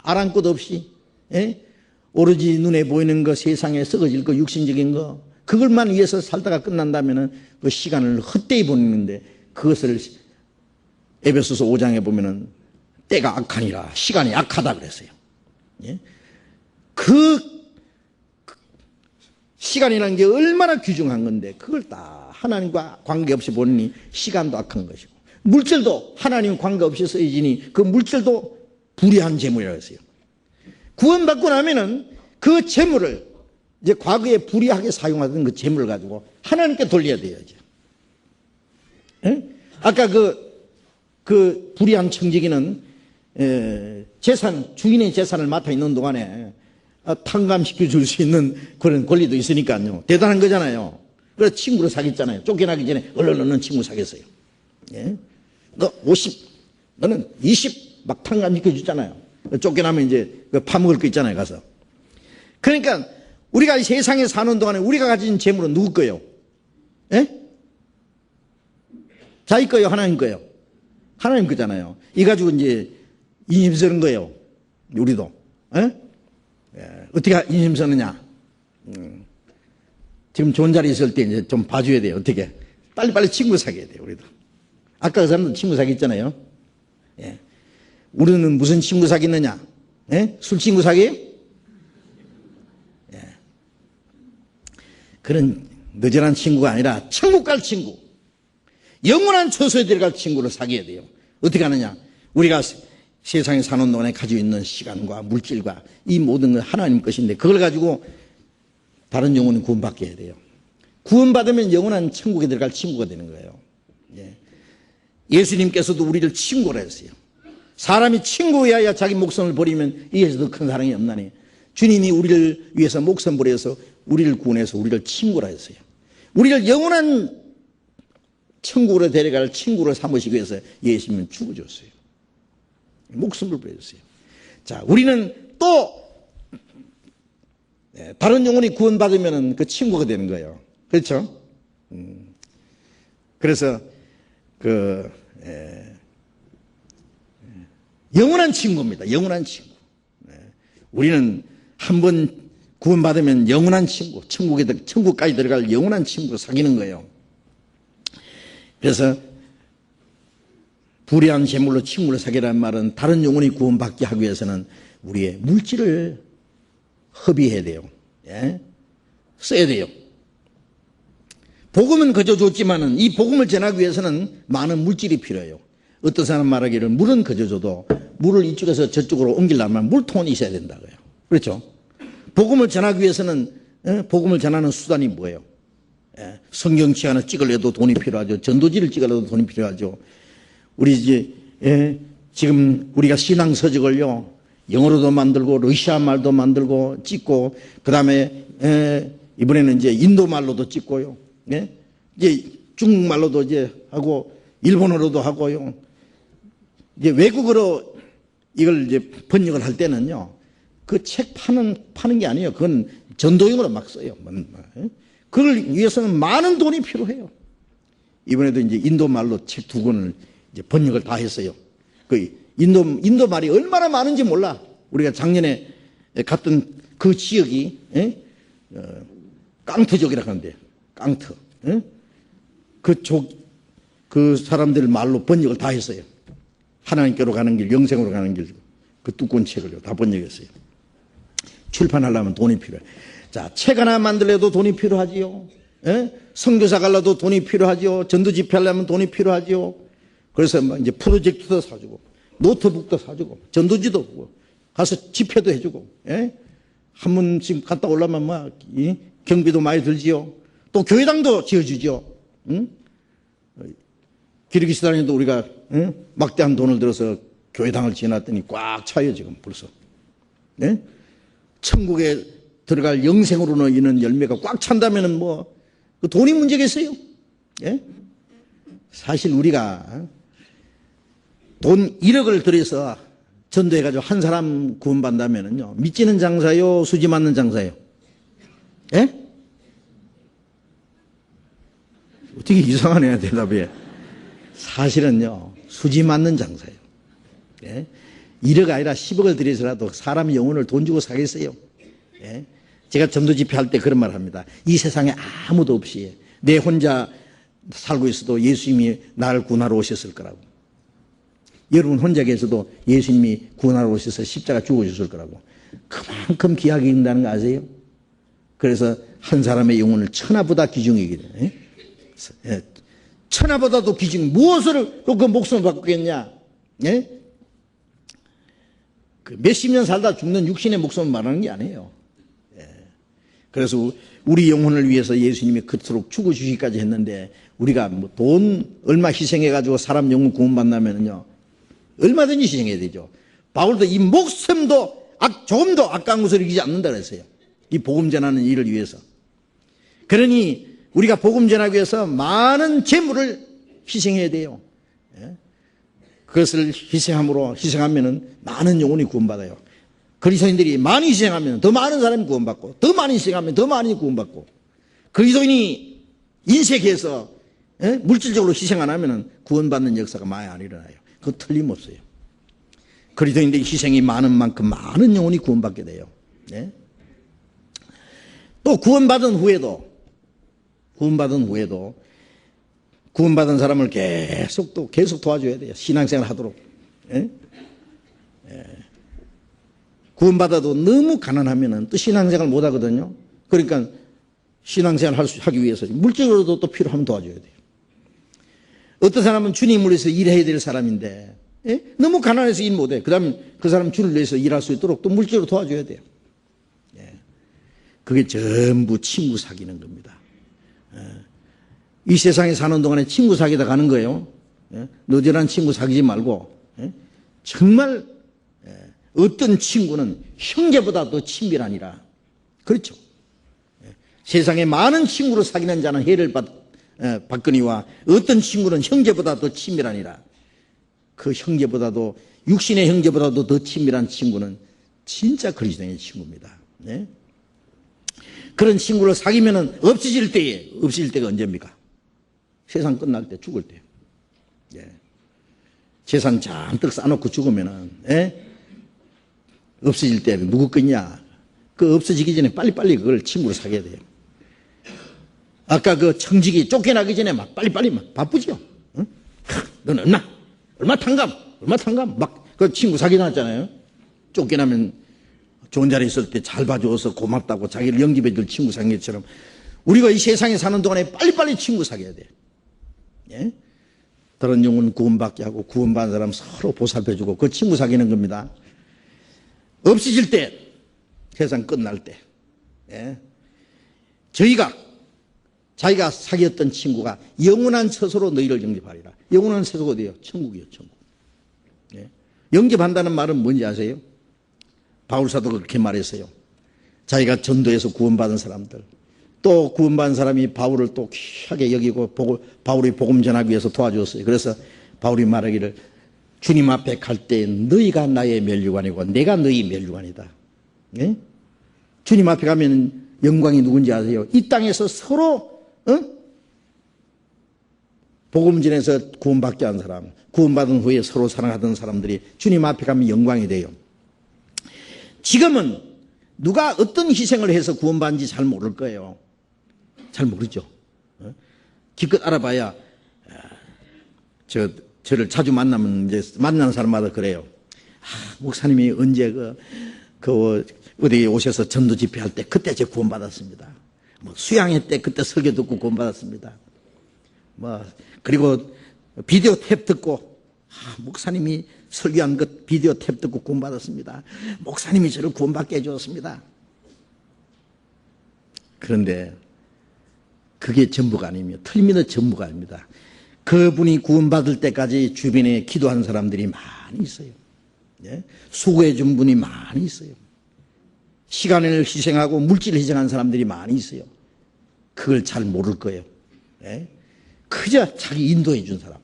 A: 아랑 것 없이 오로지 눈에 보이는 거, 세상에 썩어질 거, 육신적인 거 그걸만 위해서 살다가 끝난다면 그 시간을 헛되이 보내는데 그것을 에베소서 5장에 보면은 때가 악하니라 시간이 악하다 그랬어요. 그 시간이라는 게 얼마나 귀중한 건데 그걸 다 하나님과 관계없이 보니 시간도 악한 것이고 물질도 하나님 관계없이 쓰여지니 그 물질도 불의한 재물이라고 했어요. 구원받고 나면은 그 재물을 이제 과거에 불의하게 사용하던 그 재물을 가지고 하나님께 돌려야 돼야죠. 아까 그 불의한 청지기는 주인의 재산을 맡아 있는 동안에 탕감시켜 줄 수 있는 그런 권리도 있으니까요. 대단한 거잖아요. 그래서 친구를 사귀었잖아요. 쫓겨나기 전에 얼른 친구 사귀었어요. 너 50, 너는 20 막 탕감시켜 주잖아요. 쫓겨나면 이제 파먹을 거 있잖아요. 가서. 그러니까 우리가 이 세상에 사는 동안에 우리가 가진 재물은 누구 거예요? 자기 거예요? 하나님 거예요? 하나님 거잖아요. 이 가지고 이제 인심 쓰는 거예요. 우리도. 어떻게 인심 쓰느냐? 지금 좋은 자리에 있을 때 이제 좀 봐줘야 돼요. 어떻게? 빨리빨리 친구 사귀어야 돼요. 우리도. 아까 그 사람도 친구 사귀었잖아요. 우리는 무슨 친구 사귀느냐? 술 친구 사귀? 그런 느슨한 친구가 아니라 천국 갈 친구, 영원한 처소에 들어갈 친구를 사귀어야 돼요. 어떻게 하느냐? 우리가 세상에 사는 동안에 가지고 있는 시간과 물질과 이 모든 건 하나님 것인데 그걸 가지고 다른 영혼은 구원받게 해야 돼요. 구원받으면 영원한 천국에 들어갈 친구가 되는 거예요. 예수님께서도 우리를 친구라 했어요. 사람이 친구여야 자기 목숨을 버리면 이에서 더 큰 사랑이 없나니. 주님이 우리를 위해서 목숨 버려서 우리를 구원해서 우리를 친구라 했어요. 우리를 영원한 천국으로 데려갈 친구를 삼으시기 위해서 예수님은 죽어줬어요. 목숨을 버렸어요. 자, 우리는 또 다른 영혼이 구원받으면 그 친구가 되는 거예요. 그렇죠? 그래서 영원한 친구입니다. 영원한 친구. 우리는 한번 구원받으면 영원한 친구, 천국까지 들어갈 영원한 친구로 사귀는 거예요. 그래서 불의한 재물로 친구를 사귀라는 말은 다른 영혼이 구원받게 하기 위해서는 우리의 물질을 허비해야 돼요. 예? 써야 돼요. 복음은 그저 줬지만은 이 복음을 전하기 위해서는 많은 물질이 필요해요. 어떤 사람 말하기를 물은 그저 줘도 물을 이쪽에서 저쪽으로 옮기려면 물통이 있어야 된다고요. 그렇죠? 복음을 전하기 위해서는 복음을 전하는 수단이 뭐예요? 성경책 하나 찍으려도 돈이 필요하죠. 전도지를 찍으려도 돈이 필요하죠. 우리 이제 지금 우리가 신앙 서적을요 영어로도 만들고 러시아 말도 만들고 찍고 그다음에 이번에는 이제 인도 말로도 찍고요. 이제 중국말로도 이제 하고 일본어로도 하고요. 이제 외국어로 이걸 이제 번역을 할 때는요. 그 책 파는 게 아니에요. 그건 전도용으로 막 써요. 그걸 위해서는 많은 돈이 필요해요. 이번에도 이제 인도 말로 책 2권을 이제 번역을 다 했어요. 그 인도 말이 얼마나 많은지 몰라. 우리가 작년에 갔던 그 지역이 깡트족이라고 하는데 깡트. 그 사람들 말로 번역을 다 했어요. 하나님께로 가는 길, 영생으로 가는 길, 그 두꺼운 책을요 다 번역했어요. 출판하려면 돈이 필요해. 자, 책 하나 만들려도 돈이 필요하지요. 선교사 가려도 돈이 필요하지요. 전도 집회하려면 돈이 필요하지요. 그래서 막 이제 프로젝트도 사주고, 노트북도 사주고, 전도지도 보고, 가서 집회도 해주고, 한 번씩 갔다 오려면 막 경비도 많이 들지요. 또 교회당도 지어주죠. 기르기스탄에도 우리가 막대한 돈을 들어서 교회당을 지어놨더니 꽉 차요 지금 벌써. 천국에 들어갈 영생으로는 있는 열매가 꽉 찬다면은 뭐 그 돈이 문제겠어요? 사실 우리가 돈 1억을 들여서 전도해가지고 한 사람 구원받는다면은요 믿지는 장사요, 수지 맞는 장사요? 어떻게 이상하네 대답이. 사실은요 수지 맞는 장사예요. 1억 아니라 10억을 들여서라도 사람의 영혼을 돈 주고 사겠어요. 제가 전도 집회할 때 그런 말 합니다. 이 세상에 아무도 없이 내 혼자 살고 있어도 예수님이 나를 구원하러 오셨을 거라고. 여러분 혼자 계셔도 예수님이 구원하러 오셔서 십자가 죽어주실 거라고. 그만큼 귀하게 있다는 거 아세요? 그래서 한 사람의 영혼을 천하보다 귀중이거든요. 천하보다도 귀중. 무엇을 그 목숨을 바꾸겠냐? 그 몇십 년 살다 죽는 육신의 목숨을 말하는 게 아니에요. 그래서 우리 영혼을 위해서 예수님이 그토록 죽어주시기까지 했는데 우리가 뭐 돈 얼마 희생해가지고 사람 영혼 구원받나면요 얼마든지 희생해야 되죠. 바울도 이 목숨도 조금도 아까운 것을 이기지 않는다 그랬어요. 이 복음 전하는 일을 위해서. 그러니 우리가 복음 전하기 위해서 많은 재물을 희생해야 돼요. 그것을 희생하면은 많은 영혼이 구원받아요. 그리스도인들이 많이 희생하면 더 많은 사람이 구원받고, 더 많이 희생하면 더 많이 구원받고, 그리스도인이 인색해서 물질적으로 희생 안 하면은 구원받는 역사가 많이 안 일어나요. 그거 틀림없어요. 그리스도인들이 희생이 많은 만큼 많은 영혼이 구원받게 돼요. 또 구원받은 후에도 구원받은 사람을 계속 도와줘야 돼요. 신앙생활 하도록. 구원받아도 너무 가난하면은 또 신앙생활 못 하거든요. 그러니까 신앙생활 하기 위해서 물질적으로도 또 필요하면 도와줘야 돼요. 어떤 사람은 주님을 위해서 일해야 될 사람인데 너무 가난해서 일 못해. 그 다음에 그 사람 주를 위해서 일할 수 있도록 또 물질적으로 도와줘야 돼요. 그게 전부 친구 사귀는 겁니다. 이 세상에 사는 동안에 친구 사귀다 가는 거예요. 너저런 친구 사귀지 말고 정말 어떤 친구는 형제보다 더 친밀하니라. 그렇죠. 세상에 많은 친구로 사귀는 자는 해를 받거니와 어떤 친구는 형제보다 더 친밀하니라. 그 형제보다도 육신의 형제보다도 더 친밀한 친구는 진짜 그리스도인의 친구입니다. 네? 그런 친구를 사귀면은 없어질 때가 언제입니까? 세상 끝날 때, 죽을 때. 예. 재산 잔뜩 쌓아놓고 죽으면은, 예? 없어질 때 누구 거냐? 그 없어지기 전에 빨리빨리 그걸 친구로 사귀어야 돼요. 아까 그 청직이 쫓겨나기 전에 막 빨리빨리 막 바쁘죠? 응? 너는 얼마 탕감? 막 그 친구 사귀어놨잖아요. 쫓겨나면 좋은 자리에 있을 때 잘 봐줘서 고맙다고 자기를 영접해줄 친구 사귄 것처럼 우리가 이 세상에 사는 동안에 빨리빨리 친구 사귀어야 돼. 예? 다른 영혼 구원받게 하고 구원받은 사람 서로 보살펴주고 그 친구 사귀는 겁니다. 없어질 때, 세상 끝날 때, 예? 자기가 사귀었던 친구가 영원한 처소로 너희를 영접하리라. 영원한 처소가 어디예요? 천국이요, 천국. 예? 영접한다는 말은 뭔지 아세요? 바울사도 그렇게 말했어요. 자기가 전도해서 구원받은 사람들, 또 구원받은 사람이 바울을 또 귀하게 여기고 바울이 복음 전하기 위해서 도와주었어요. 그래서 바울이 말하기를 주님 앞에 갈 때 너희가 나의 면류관이고 내가 너희 면류관이다. 예? 주님 앞에 가면 영광이 누군지 아세요? 이 땅에서 서로 복음 전해서 구원받게 한 사람, 구원받은 후에 서로 사랑하던 사람들이 주님 앞에 가면 영광이 돼요. 지금은 누가 어떤 희생을 해서 구원받은지 잘 모를 거예요. 잘 모르죠. 기껏 알아봐야 저를 자주 만나면 이제 만나는 사람마다 그래요. 목사님이 언제 어디에 오셔서 전도 집회할 때 그때 제 구원받았습니다. 뭐 수양회 때 그때 설교 듣고 구원받았습니다. 그리고 비디오 탭 듣고 목사님이 설교한 것 비디오 탭 듣고 구원받았습니다. 목사님이 저를 구원받게 해주었습니다. 그런데 그게 전부가 아닙니다. 틀림없는 전부가 아닙니다. 그분이 구원받을 때까지 주변에 기도하는 사람들이 많이 있어요. 예? 수고해 준 분이 많이 있어요. 시간을 희생하고 물질을 희생한 사람들이 많이 있어요. 그걸 잘 모를 거예요. 예? 그저 자기 인도해 준 사람,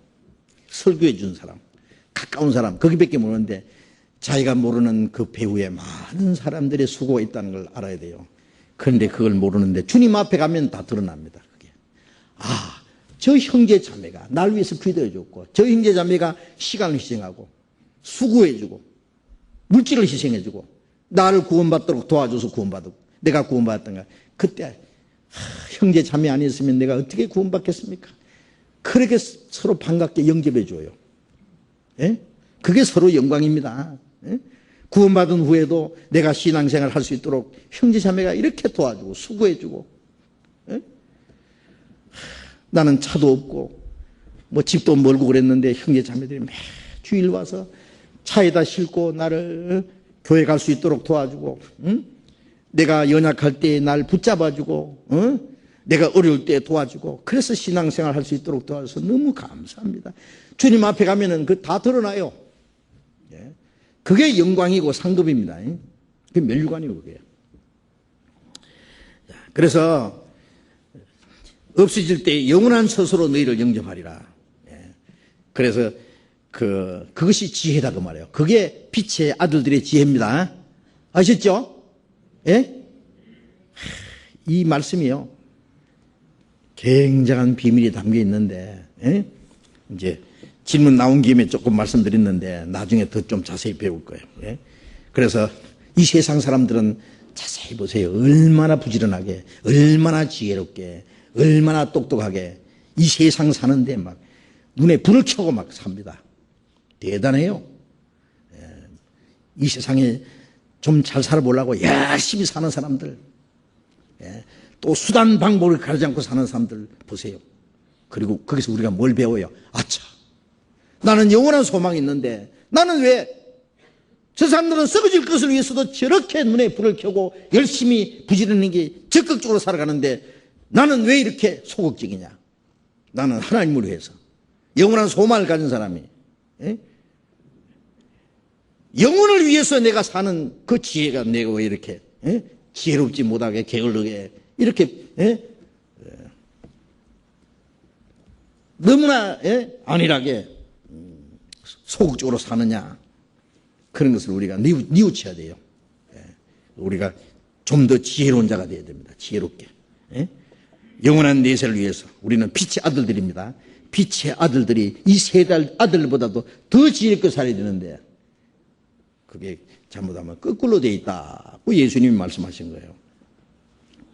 A: 설교해 준 사람, 가까운 사람, 거기밖에 모르는데 자기가 모르는 그 배후에 많은 사람들의 수고가 있다는 걸 알아야 돼요. 그런데 그걸 모르는데 주님 앞에 가면 다 드러납니다. 그게. 저 형제 자매가 날 위해서 기도해 줬고 저 형제 자매가 시간을 희생하고 수고해 주고 물질을 희생해 주고 나를 구원받도록 도와줘서 구원받고 내가 구원받았던가. 그때 형제 자매 아니었으면 내가 어떻게 구원받겠습니까? 그렇게 서로 반갑게 영접해 줘요. 예? 그게 서로 영광입니다. 예? 구원받은 후에도 내가 신앙생활 할 수 있도록 형제 자매가 이렇게 도와주고 수고해 주고. 예? 나는 차도 없고 뭐 집도 멀고 그랬는데 형제 자매들이 매 주일 와서 차에다 싣고 나를 교회 갈 수 있도록 도와주고, 내가 연약할 때 날 붙잡아주고, 내가 어려울 때 도와주고, 그래서 신앙생활 할 수 있도록 도와줘서 너무 감사합니다. 주님 앞에 가면은 그 다 드러나요. 예. 그게 영광이고 상급입니다. 그게 면류관이고 그게. 그래서 없어질 때 영원한 처소로 너희를 영접하리라. 예. 그래서 그것이 지혜다 그 말이에요. 그게 빛의 아들들의 지혜입니다. 아셨죠? 예? 이 말씀이요. 굉장한 비밀이 담겨 있는데, 예? 이제 질문 나온 김에 조금 말씀드렸는데 나중에 더 좀 자세히 배울 거예요. 예? 그래서 이 세상 사람들은 자세히 보세요. 얼마나 부지런하게, 얼마나 지혜롭게, 얼마나 똑똑하게 이 세상 사는데 막 눈에 불을 켜고 막 삽니다. 대단해요. 이 세상에 좀 잘 살아보려고 열심히 사는 사람들, 또 수단 방법을 가리지 않고 사는 사람들 보세요. 그리고 거기서 우리가 뭘 배워요? 아차, 나는 영원한 소망이 있는데 나는 왜 저 사람들은 썩어질 것을 위해서도 저렇게 눈에 불을 켜고 열심히 부지런하게 적극적으로 살아가는데 나는 왜 이렇게 소극적이냐? 나는 하나님을 위해서 영원한 소망을 가진 사람이, 영혼을 위해서 내가 사는 그 지혜가 내가 왜 이렇게 지혜롭지 못하게 게을르게 이렇게 너무나 안일하게 소극적으로 사느냐, 그런 것을 우리가 뉘우쳐야 돼요. 우리가 좀 더 지혜로운 자가 되어야 됩니다. 지혜롭게. 영원한 내세를 위해서 우리는 빛의 아들들입니다. 빛의 아들들이 이 세대 아들보다도 더 지혜롭게 살아야 되는데 그게 잘못하면 거꾸로 되어 있다고 예수님이 말씀하신 거예요.